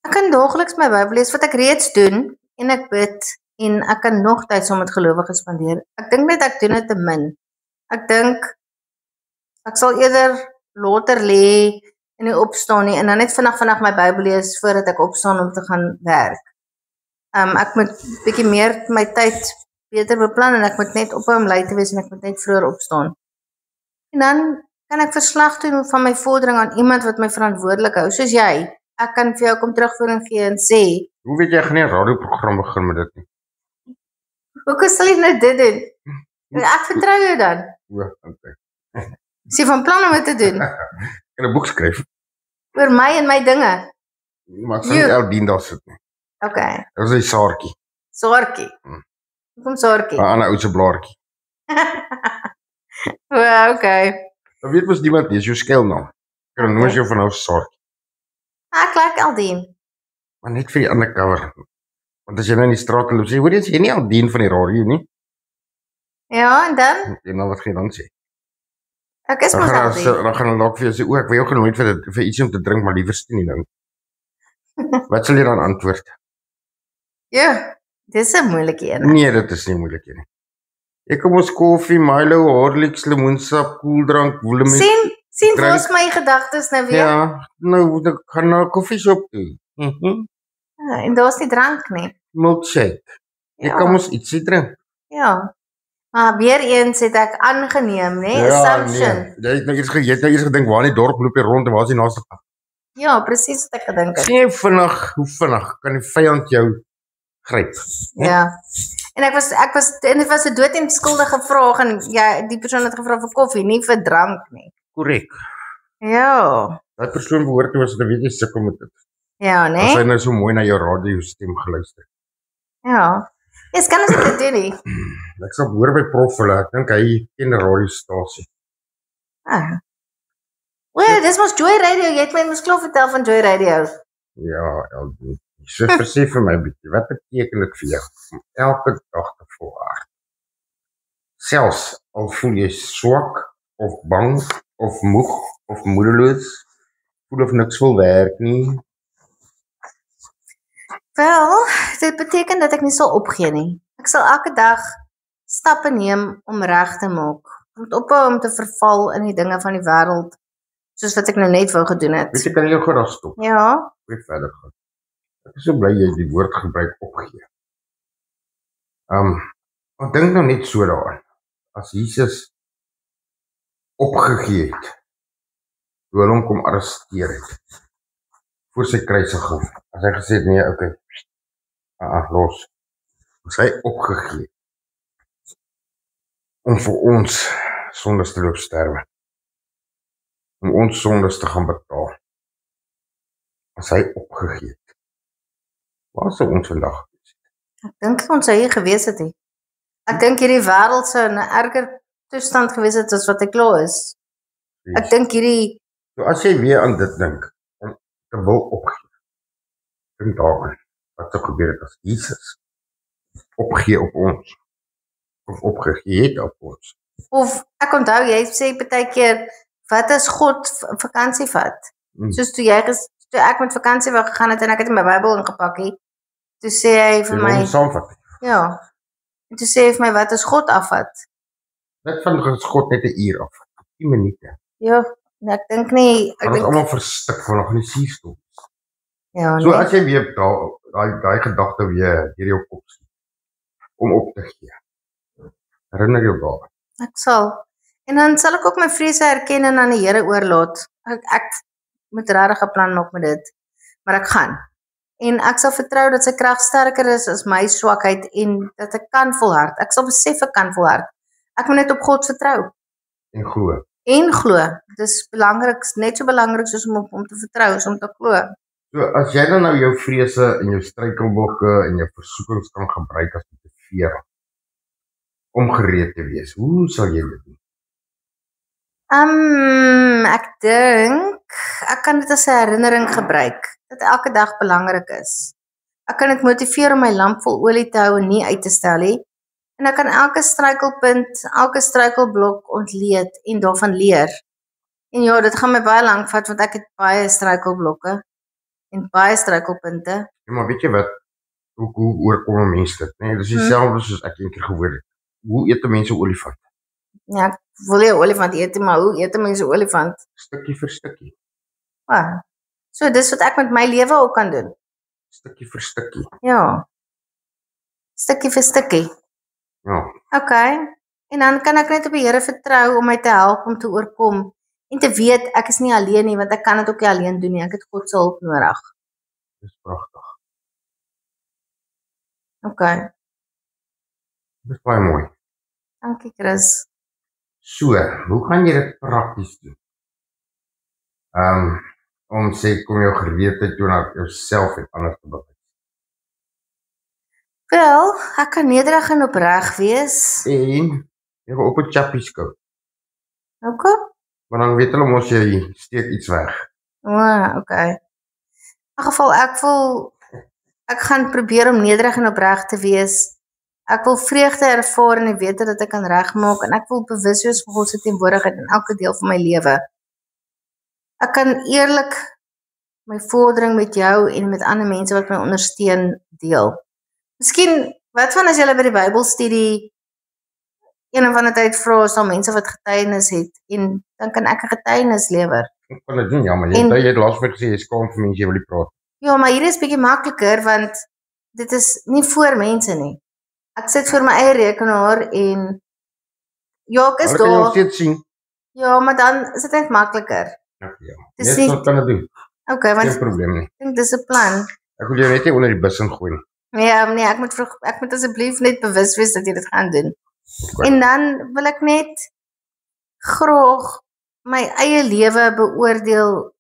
Ek kan daagliks my Bybel lees wat ek reeds doen en ek bid en ek kan nog tyd saam met gelowiges spandeer. Ek dink net ek doen dit te min. Ek dink ek sal eerder later lê en nie opstaan nie en dan net vinnig my Bybel lees voordat ek opstaan om te gaan werk. Ek moet bietjie meer my tyd beter beplan en ek moet net ophou om lui te wees en ek moet net vroeër opstaan. En dan kan ek verslag doen van my vordering aan iemand wat my verantwoordelik hou, soos jy. Ek kan vir jou kom terugvoering gee en sê, Hoe weet jy gaan nie 'n radioprogram begin met dit nie? hoe sal jy nou dit doen? Ek vertrou jou dan. O, okay. Sê van plan om dit te doen, Ek kan 'n boek skryf, oor my en my dinge. maar ek sal nie Eldien daar sit nie. Okay, Dit is 'n saartjie, Saartjie. Hoekom Saartjie? 'n ander ou se blaartjie. Okay. Dan weet mos niemand nie, is jou skuilnaam. Ek kan noem jou van nou saartjie, Ek like Aldien. maar net vir die undercover. Want as jy nou in die straat loop, sê, hoor jy, is jy nie Eldien van die radio nie? Ja, en dan? En dan wat gaan jy dan sê? Ek is Dan mos gaan Aldien. dan gaan hulle dalk vir jou sê, o, ek wil jou genooi vir iets om te drink, maar liewer nie nou. Wat sal jy dan antwoord? Ja, Dis 'n moeilike een. Nee, dit is nie moeilik nie. Ek kom ons koffie, Milo, Horlicks, lemoensap, koeldrank, woelemies. Sien drink. vir my gedagtes nou weer. Ja, nou ek gaan na 'n koffieshop toe. En daar's nie drank nie. Milkshake. Ek kan mos ietsie drink. Ja. Maar weer eens het ek aangeneem, né? Assumption. Nee. Jy het nou eers gedink waar in die dorp loop jy rond en waar is die naaste pad? Ja, presies wat ek gedink het. Sien hoe vinnig kan die vyand jou gryp? Ja. En ek was en dit was 'n doodenskuldige vraag en ja, die persoon het gevra vir koffie, nie vir drank nie. Korrek. Ja. Daai persoon behoort toe as 'n weet jy sukkel met dit. Ja, né? As hy nou so mooi na jou radiostem geluister. Ja. Yes, kan ons dit doen nie? Ek sal hoor by Prof hulle, ek dink hy ken 'n radiostasie. Ah. Wel, dis mos Joy Radio. Jy het my mos klaar vertel van Joy Radio. Ja, LD. So versie vir my bietjie, wat beteken dit vir jou om elke dag te volhard? Selfs al voel jy swak of bang of moeg of moedeloos, voel of niks wil werk nie. Wel, dit beteken dat ek nie sal opgee nie. Ek sal elke dag stappe neem om reg te maak. Om te ophou om te verval in die dinge van die wêreld, soos wat ek nou net wou gedoen het. Weet jy, kan jy jou geraas stop? Ja, Weer verder gaan. Ek is so bly jy die woord gebruik opgee. Ek dink nou net so daaraan. As Jesus opgegee het, toe hulle hom kom arresteer het, voor sy kruisiging, as hy gesê het, nee, okay, los, as hy opgegee het, om vir ons sondes te loop sterwe, om ons sondes te gaan betaal, as hy opgegee het, waar sou ons vandag wees? ek dink ons sou hier gewees het. Ek dink hierdie wêreld sou in 'n erger toestand gewees het as wat hy klaar is. Ek dink hierdie So as jy weer aan dit dink, om te wil opgee, dink daaraan, wat sou gebeur het as Jesus opgee op ons, of opgegee het op ons. of ek onthou jy sê partykeer wat as God vakansie vat? Soos toe ek met vakansie wou gegaan het en ek het my Bybel ingepak het, toe sê hy vir my, Saamvat. ja, en toe sê hy vir my wat as God afvat? Net van God net 'n uur af, 10 minute. Ja, en ek dink nie, ek Ons dink, almal verstik van nog nie suurstof. ja, So nee, as jy weer daai gedagte weer deur jou kop skiet, om op te gee, herinner jou daaraan. ek sal. En dan sal ek ook my vrese erken en aan die Here oorlaat. Ek moet regtig 'n plan maak met dit, maar ek gaan. En ek sal vertrou dat sy krag sterker is as my swakheid en dat ek kan volhard. Ek sal besef ek kan volhard. Ek moet net op God vertrou En glo. en glo. Dis belangrik, net so belangrik soos om op hom te vertrou, is om te glo. So as jy dan nou jou vrese en jou struikelblokke en jou versoekings kan gebruik as 'n motivering om gereed te wees, hoe sal jy dit doen? Ek dink ek kan dit as 'n herinnering gebruik dat elke dag belangrik is. Ek kan dit motiveer om my lamp vol olie te hou en nie uit te stel nie. En ek kan elke struikelpunt, elke struikelblok ontleed en daarvan leer. En ja, dit gaan my baie lank vat want ek het baie struikelblokke en baie struikelpunte. Ja, maar weet jy wat, hoe oorkom 'n mens dit, nee? Dis dieselfde soos ek eendag gehoor het. Hoe eet 'n mens 'n olifant? Ja, ek wil nie 'n olifant eet nie, maar hoe eet 'n mens 'n olifant? Stukkie vir stukkie, So dis wat ek met my lewe ook kan doen. stukkie vir stukkie. Ja. Stukkie vir stukkie. Ja, Okay. En dan kan ek net op die Here vertrou om my te help om te oorkom en te weet ek is nie alleen nie want ek kan dit ook nie alleen doen nie. Ek het God se hulp nodig. dis pragtig. Okay. Dis baie mooi. Dankie Chris. So, hoe gaan jy dit prakties doen? Om sê kom jou gereedheid toe na jouself en ander te bewys. Wel, ek kan nederig en opreg wees. En jy gaan op 'n chappie skou. Okay. Maar dan weet hulle mos jy steek iets weg. Okay. In geval ek gaan probeer om nederig en opreg te wees. Ek wil vreugde ervaar en weet dat ek kan regmaak en ek wil bewus wees van God se teenwoordigheid in elke deel van my lewe. Ek kan eerlik my vordering met jou en met ander mense wat my ondersteun deel. Miskien, wat van as jy by die Bybelstudie een of ander tyd vra, sal mense wat getuienis het, en dan kan ek 'n getuienis lewer. Ek kan dit doen, ja, maar jy het laas gesê jy skaam vir mense, jy wil nie praat. Ja, maar hier is bietjie makliker, want dit is nie voor mense nie. Ek sit voor my eie rekenaar en ja, ek is Hulle kan jou daar. steeds sien. Ja, maar dan is dit net makliker. Ja. Dis Net nie- wat kan dit doen? Okay, Geen want probleem nie. ek dink dis 'n plan. Ek wil jou net nie onder die bus ingooi nie. Ja, nee, ek moet asseblief net bewus wees dat jy dit gaan doen. Okay. En dan wil ek net graag my eie lewe beoordeel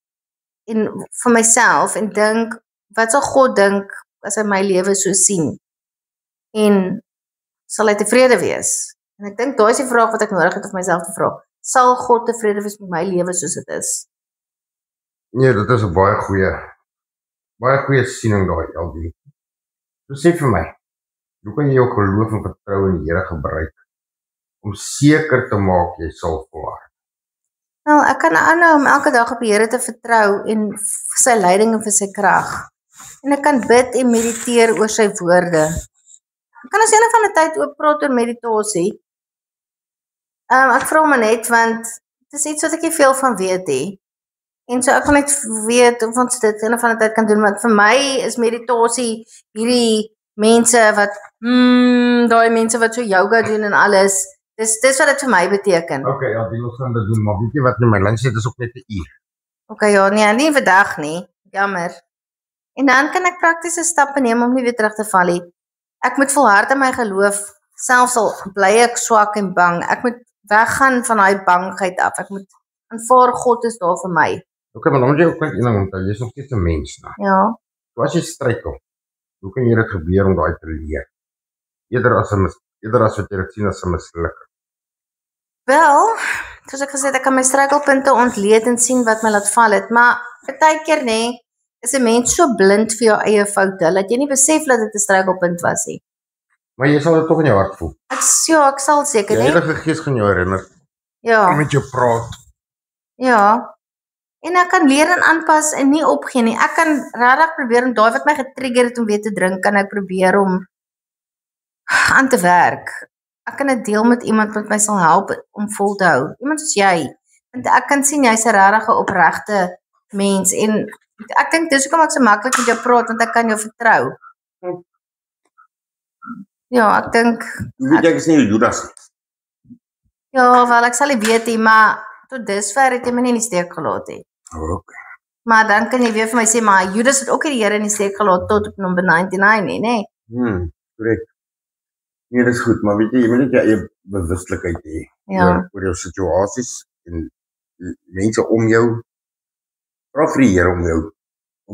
en vir myself en dink, wat sal God dink as hy my lewe so sien? En sal hy tevrede wees? En ek dink daai is die vraag wat ek nodig het om myself te vra. Sal God tevrede wees met my lewe soos dit is? Nee, dit is 'n baie goeie siening daai, LD. So sê vir my, hoe kan jy jou geloof en vertroue in die Here gebruik om seker te maak jy sal volhard? Nou, ek kan aanhou om elke dag op die Here te vertrou en vir sy leiding en vir sy krag. En ek kan bid en mediteer oor sy woorde. Ek kan as een van die tyd ook praat oor meditasie. Ek vra maar net want dit is iets wat ek nie veel van weet nie. En so ek wil net weet of ons dit een of ander tyd kan doen, want vir my is meditasie hierdie mense wat daai mense wat so yoga doen en alles. Dis wat dit vir my beteken. Okay, ja, die ons gaan dit doen, maar weet jy wat, my lunch het is ook net 'n uur. Okay, ja, nee, nie vandag nie. Jammer. En dan kan ek praktiese stappe neem om nie weer terug te val nie. Ek moet volhard in my geloof, selfs al bly ek swak en bang. Ek moet weggaan van daai bangheid af. Ek moet aanvaar God is daar vir my. Okay, maar dan moet jy ook net een ding onthou, jy is nog steeds 'n mens, nou. Ja. So as jy struikel, hoe kan jy dit gebeur om daai te leer? Eerder as wat jy dit sien as 'n mislukking. Wel, soos ek gesê het, ek kan my struikelpunte ontleed en sien wat my laat val het, maar partykeer nê, is 'n mens so blind vir jou eie foute dat jy nie besef dat dit 'n struikelpunt was nie. Maar jy sal dit tog in jou hart voel. Ek sal seker, Die né? Heilige Gees gaan jou herinner, Ja. met jou praat. Ja. En ek kan leer en aanpas en nie opgee nie. Ek kan regtig probeer om daai wat my getrigger het om weer te drink, kan ek probeer om aan te werk. Ek kan dit deel met iemand wat my sal help om vol te hou. Iemand soos jy. Want ek kan sien jy's 'n regtig opregte mens en ek dink dis hoekom ek so maklik met jou praat, want ek kan jou vertrou. Ja, ek dink Weet jy, ek is nie Judas nie. ja, wel ek sal nie weet nie, maar tot dusver het jy my nie in die steek gelaat nie. Okay. Maar dan kan jy weer vir my sê, maar Judas het ook nie die Here in die steek gelaat tot op nommer 99 nie, nê? Korrek. Nee, dis goed, maar weet jy moet net jou eie bewustelikheid hê Ja. oor jou situasies en mense om jou. Vra vir die Here om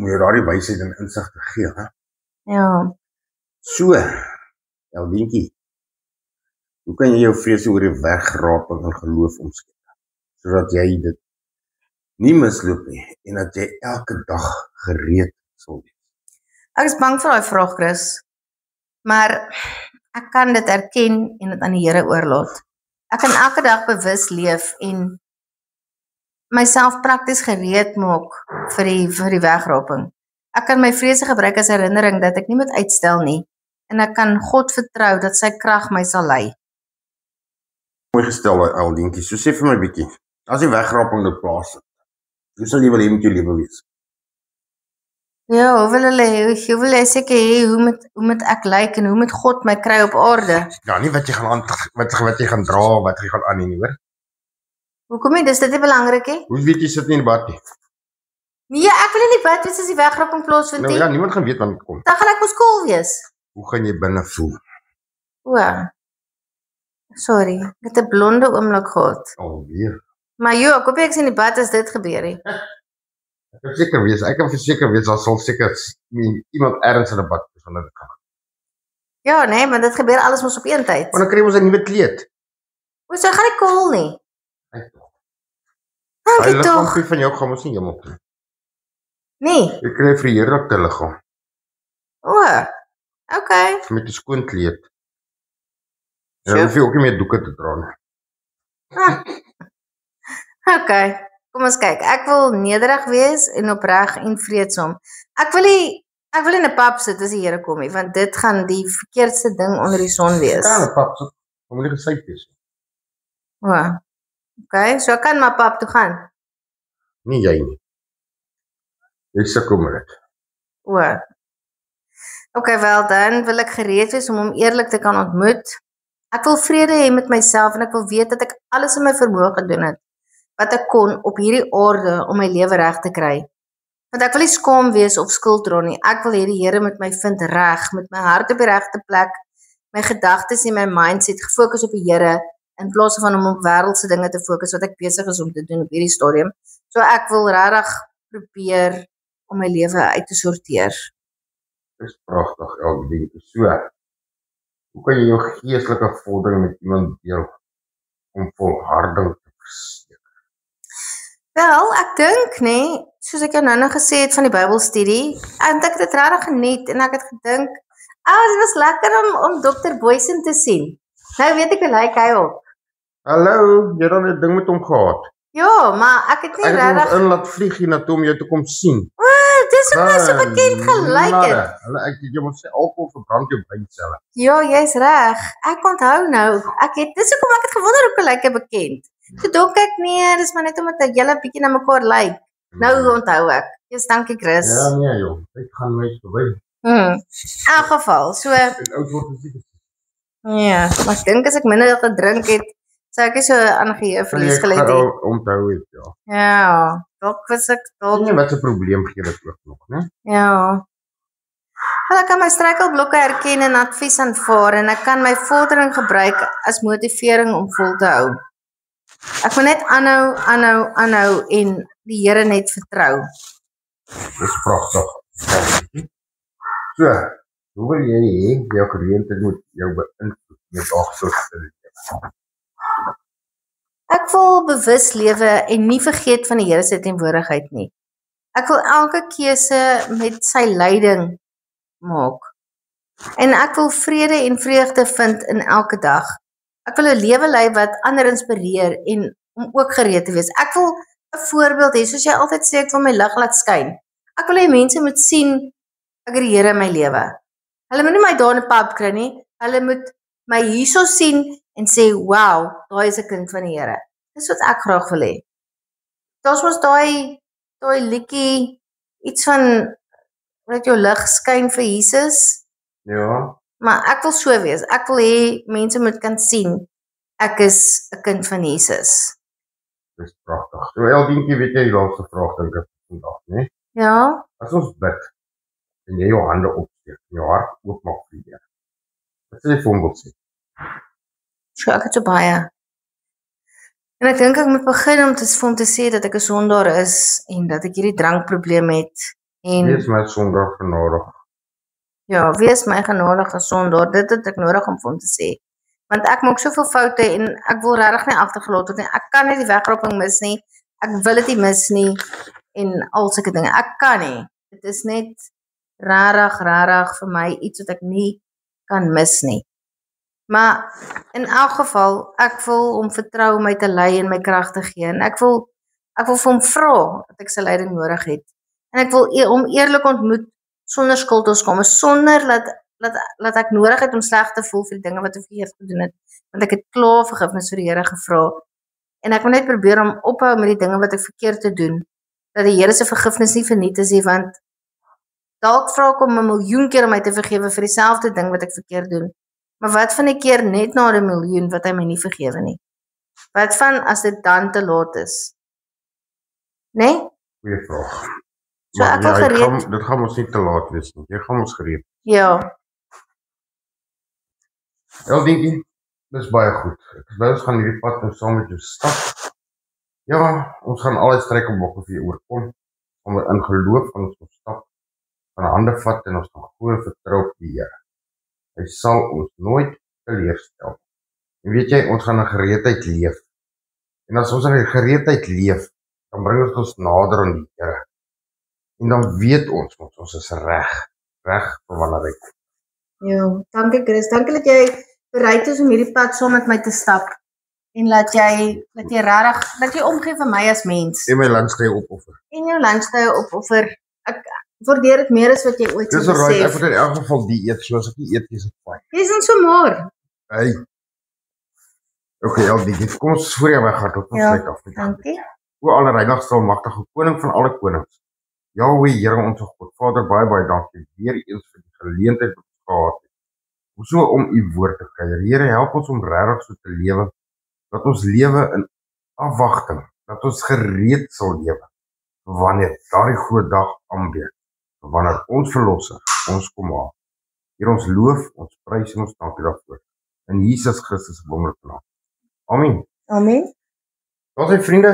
jou daardie wysheid en insig te gee, hè? Ja. So, Eldientjie, hoe kan jy jou vrese oor die wegraping in geloof omskep, sodat jy dit nie misloop nie en dat jy elke dag gereed sal wees? Ek is bang vir daai vraag, Chris. Maar ek kan dit erken en dit aan die Here oorlaat. Ek kan elke dag bewus leef en myself prakties gereed maak vir die wegraping. Ek kan my vrese gebruik as herinnering dat ek nie moet uitstel nie en ek kan God vertrou dat sy krag my sal lei. Mooi gestel, Eldientjie. So sê vir my bietjie, as die wegraping dit plaasvind, hoe sal jy wil hê met jou lewe wees? Ja, hoe wil hy seker hê hoe moet ek lyk en hoe moet God my kry op aarde? Ja, nie wat jy gaan wat jy gaan dra, wat jy gaan aan nie, hoor. Hoekom nie? Dis dit nie belangrik nie? Hoe weet jy sit nie in die bad nie? Nee, ek wil nie bad wees as die wegraping plaasvind Nou nie. ja, niemand gaan weet wanneer dit kom. Dan gaan ek mos koel wees. Hoe gaan jy binne voel? O. Sorry, ek het 'n blonde oomblik gehad. Alweer. Maar joh, ek hoop ek sien die bad as dit gebeur nie. Ek kan verseker wees, daar sal seker iemand ergens in 'n bad wees wanneer dit gaan. Ja, nee, maar dit gebeur alles mos op een tyd. Maar dan kry ons 'n nuwe kleed. O, so gaan ek koel nie. Kyk tog. Dankie Hy tog. liggaam van jou gaan ons nie hemel toe. Nee. Jy kry verheerlikte liggaam O. Okay. met 'n skoon kleed. En Sure. dan hoef jy ook nie meer doeke te dra nie. Okay. Kom ons kyk. Ek wil nederig wees en opreg en vreedsaam. Ek wil nie Ek wil in 'n pub sit as die Here kom nie, want dit gaan die verkeerdste ding onder die son wees. Kan 'n pap sit, moet nie gesyp wees. O. Okay, so ek kan maar pub toe gaan. Nie jy nie. Jy sukkel met dit. O. Okay, wel dan wil ek gereed wees om hom eerlik te kan ontmoet. Ek wil vrede hê met myself en ek wil weet dat ek alles in my vermoë gedoen het wat ek kon op hierdie aarde om my lewe reg te kry. Want ek wil nie skaam wees of skuld dra nie. Ek wil hê die Here moet my vind reg, met my hart op die regte plek, my gedagtes en my mindset gefokus op die Here in plaas van om op wêreldse dinge te fokus wat ek besig is om te doen op hierdie stadium. So ek wil regtig probeer om my lewe uit te sorteer. Dis pragtig, Elodie. So, hoe kan jy jou geestelike vordering met iemand deel om volharding te verseker? Wel, ek dink, nee, soos ek jou nou gesê het van die Bybelstudie, en ek het dit regtig geniet en ek het gedink, dit was lekker om Dr. Boysen te sien. Nou weet ek hoe lyk hy op. Hallo, jy het dan 'n ding met hom gehad. Ja, maar ek het nie Ek het hom regtig. in laat vlieg hier na toe om jou te kom sien. Dis hoe my so bekend gelyk het. Jy moet sê alkohol verbrand jou breinselle. Ja, jy's reg. Ek onthou nou. Dis hoekom ek het gewonder hoe lyk hy bekend. Toe dink ek nee, dis maar net omdat jy 'n bietjie na mekaar lyk. Nou onthou ek. Yes, dankie Chris. Ja, nee joh, dit gaan net verby. In elk geval, so Dit oud word is nie. ja, maar ek dink as ek minder gedrink het, sou ek nie so aan geheueverlies gelei het. Onthou het, ja. Ja, dalk was ek dalk Nee, wat 'n probleem gee dit ook nog, né? ja. Wel, ek kan my struikelblokke herken en advies aanvaar en ek kan my vordering gebruik as motivering om vol te hou. Ek moet net aanhou en die Here net vertrou. Dis pragtig. So, hoe wil jy hê jou geleentheid moet jou beïnvloed met daaglikse lewe? Ek wil bewus lewe en nie vergeet van die Here se teenwoordigheid nie. Ek wil elke keuse met sy leiding maak. En ek wil vrede en vreugde vind in elke dag. Ek wil 'n lewe lei wat ander inspireer en om ook gereed te wees. Ek wil 'n voorbeeld hê, soos jy altyd sê, ek wil my lig laat skyn. Ek wil hê mense moet sien ek het die Here in my lewe. Hulle moet nie my daar in 'n pub kry nie. Hulle moet my hierso sien en sê, "Wow, daai is 'n kind van die Here." Dis wat ek graag wil hê. Daar's mos daai liedjie iets van dat jou lig skyn vir Jesus. Ja, Maar ek wil so wees. Ek wil hê mense moet kan sien ek is 'n kind van Jesus. dis pragtig. So, Eldientjie, weet jy die laaste vraag dink ek vandag, né? Ja, As ons bid en jy jou hande opsteek en jou hart oopmaak vir die Here. Wat sê jy vir hom wil sê? so ek het so baie. En ek dink ek moet begin om vir hom te sê dat ek 'n sondaar is en dat ek hierdie drankprobleem het en Wees my Sondag genadig. ja, wees my genadige sondaar. Dit het ek nodig om vir hom te sê. Want ek maak soveel foute en ek wil regtig nie agtergelaat word nie. Ek kan nie die wegrapping mis nie. Ek wil dit nie mis nie en al sulke dinge. Ek kan nie. Dit is net regtig vir my iets wat ek nie kan mis nie. Maar in elk geval, ek wil hom vertrou om my te lei en my krag te gee. En ek wil vir hom vra dat ek sy leiding nodig het. En ek wil hom eerlik ontmoet sonder skuld of skam, sonder dat ek nodig het om sleg te voel vir die dinge wat ek verkeerd gedoen het. Want ek het klaar vergifnis vir die Here gevra. En ek wil net probeer om ophou met die dinge wat ek verkeerd te doen. Dat die Here se vergifnis nie vernietig is nie, want dalk vra ek hom 1 miljoen keer om my te vergewe vir dieselfde ding wat ek verkeerd doen. Maar wat van 'n keer net na 1 miljoen wat hy my nie vergewe nie? Wat van as dit dan te laat is? Nee? Goeie vraag. So ek wil gereed. Dit gaan ons nie te laat wees nie. Jy gaan ons gereed. Ja. Eldientjie, dis baie goed. Ek wou ons gaan hierdie pad nou saam met jou stap. Ja, ons gaan al die struikelblokke vir jou oorkom. Om in geloof van ons stap, van hande vat en ons gaan glo vertrou op die Here. Hy sal ons nooit teleurstel. En weet jy, ons gaan in gereedheid leef. En as ons in gereedheid leef, dan bring ons nader aan die Here. En dan weet ons is reg vir wanneer hy kom. Ja, dankie Chris. Dankie dat jy bereid is om hierdie pad saam met my te stap. En laat jy omgee vir my as mens. En my lunchtye opoffer. En jou lunchtye opoffer. Waardeer dit meer as wat jy ooit Dis sou alright, ek besef. moet in elk geval die eet, so as ek nie eet, is dit fyn. Jy is dan so maar. Hey. Okay, Elbie, kom ons voor jy weggaan, tot ons Ja, sluit af. dankie. O allerheiligste almagtige koning van alle konings. Jahweh, Here ons God, Vader, baie dankie weer eens vir die geleentheid wat ons gehad het. Om so om u woord te kuier. Here, help ons om regtig so te lewe, dat ons lewe in afwagting, dat ons gereed sal lewe, wanneer daardie groot dag aanbreek, wanneer ons verlosser ons kom haal. Here, ons loof, ons prys en ons dankie daarvoor. In Jesus Christus se wonderlike naam. Amen. Amen. Ons vriende,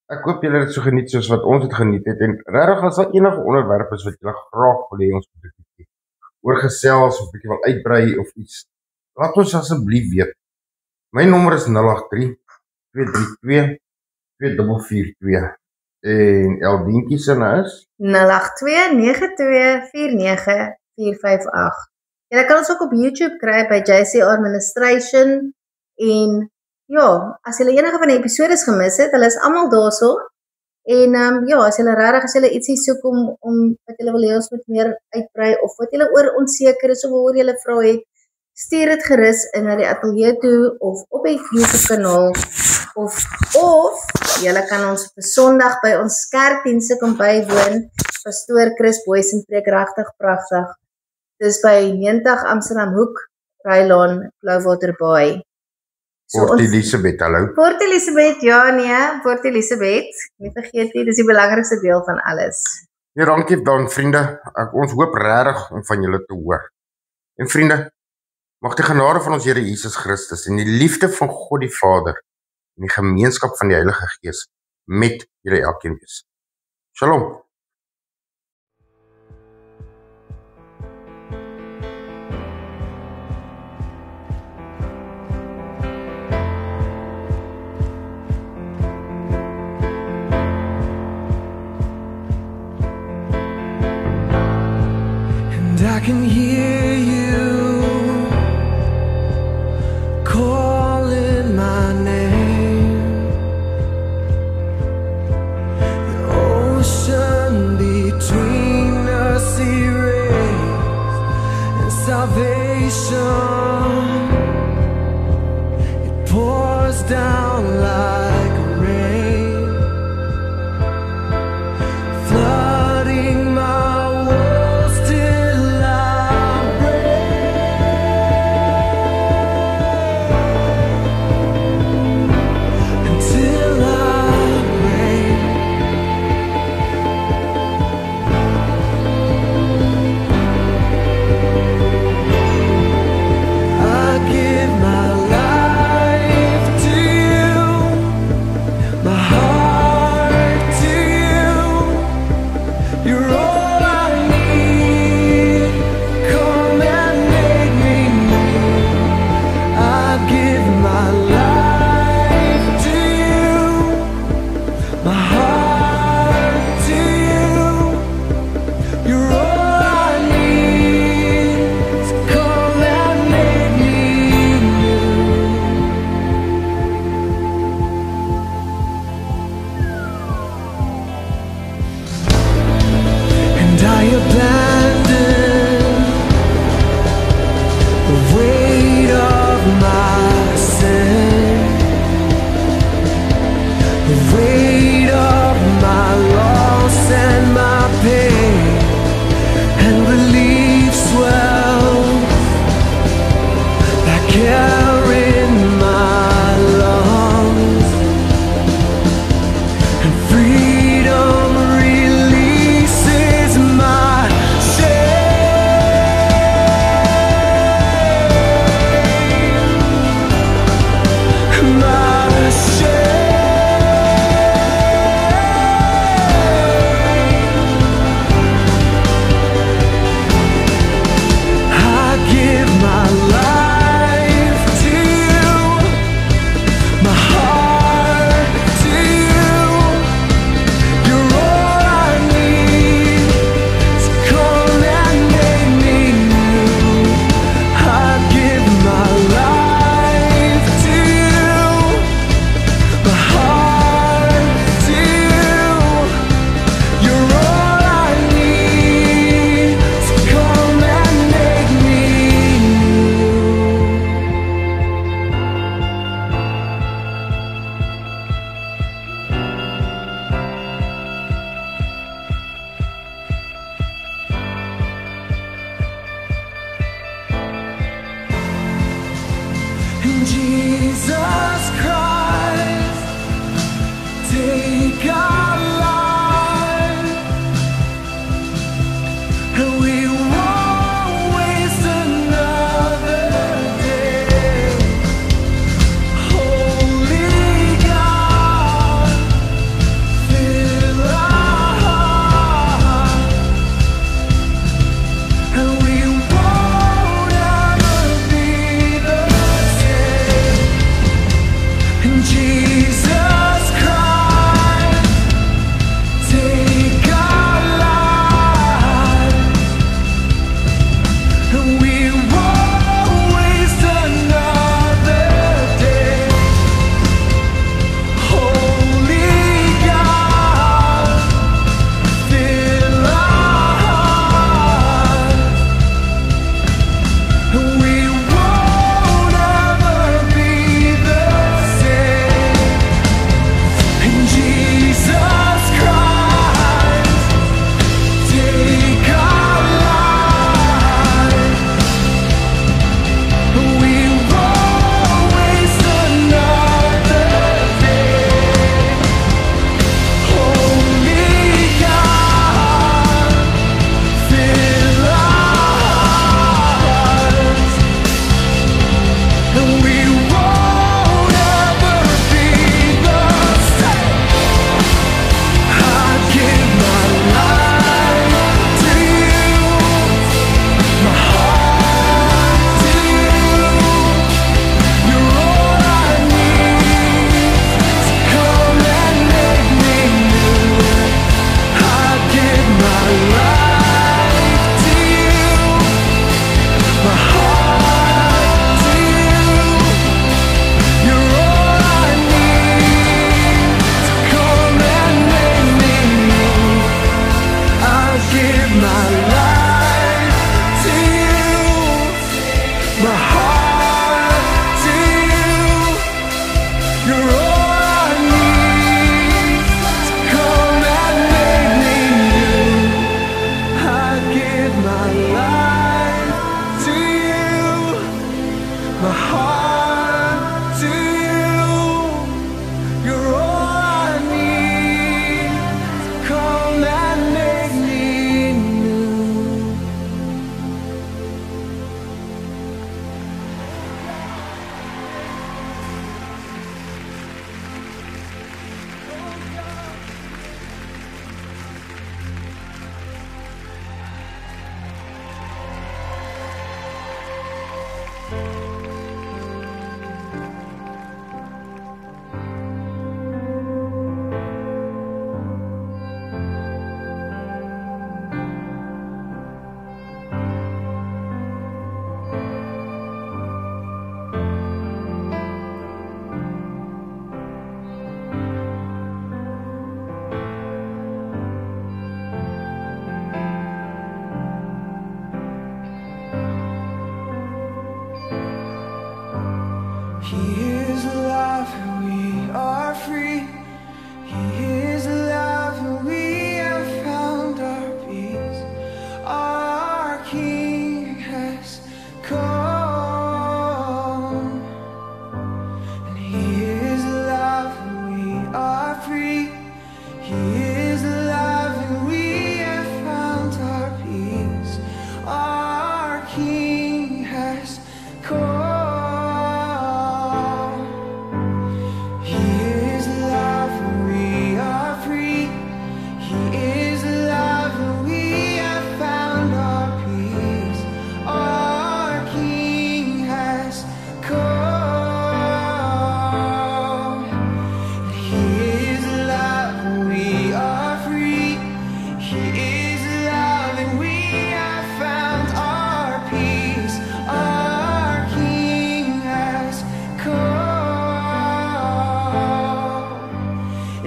ek hoop julle het dit so geniet soos wat ons het geniet het en regtig as daar enige onderwerpe is wat julle graag wil hê ons moet 'n bietjie oorgesels of bietjie wil uitbrei of iets, laat ons asseblief weet. My nommer is 083 232 2442 en Eldientjie se is 08292494458. Jy kan ons ook op YouTube kry by JC Administration en ja, as julle enige van die episodes gemis het, hulle is almal daarso. En ja, as julle regtig as julle ietsie soek om wat julle wil hê ons moet meer uitbrei of wat julle oor onseker is of oor julle vra het, stuur dit gerus in na die ateljee toe of op die YouTube kanaal of julle kan ons op Sondag by ons kerkdienste kom bywoon. Pastoor Chris Boysen preek regtig pragtig. Dis by 90 Amsterdam Hoek, Rylaan, Blouwater Baai. Port Elizabeth, hallo. Port Elizabeth, ja nee, Port Elizabeth. Nie vergeet nie, dis die belangrikste deel van alles. Ja, dankie dan vriende. Ons hoop regtig om van julle te hoor. En vriende, mag die genade van ons Here Jesus Christus en die liefde van God die Vader en die gemeenskap van die Heilige Gees met julle elkeen wees. Shalom. I can hear you calling my name. The ocean between us erased and salvation, it pours down like rain, flooding my walls till I break, until I break. I give my life to you, my heart to you. You're all I need. Come and make me new. I give my life to you, my heart to you. You're all I need. So come and make me new. And I abandon the weight of my sin, the weight of my loss and my pain, and relief swells like air in my lungs, and freedom releases my shame, my shame. I give my life to you, my heart to you. You're all I need. So come and make me new. I give my life to you, my heart to you. You're all I need.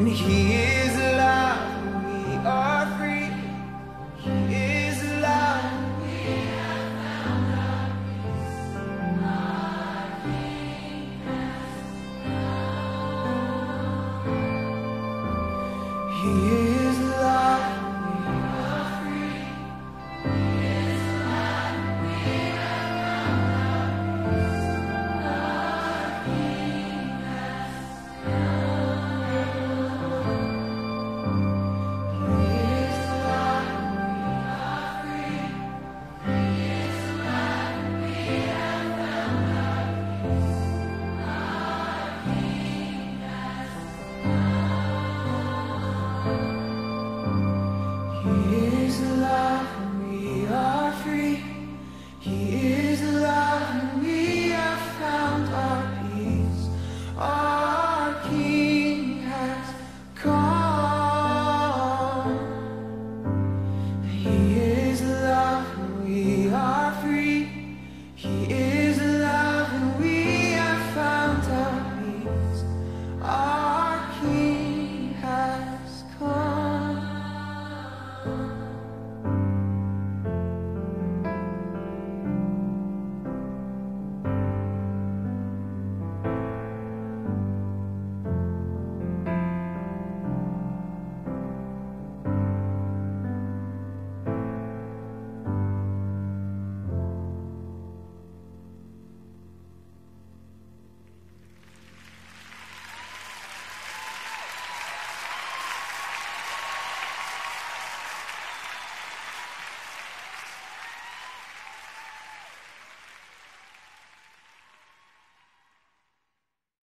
and He is alive. We are free. He is alive. He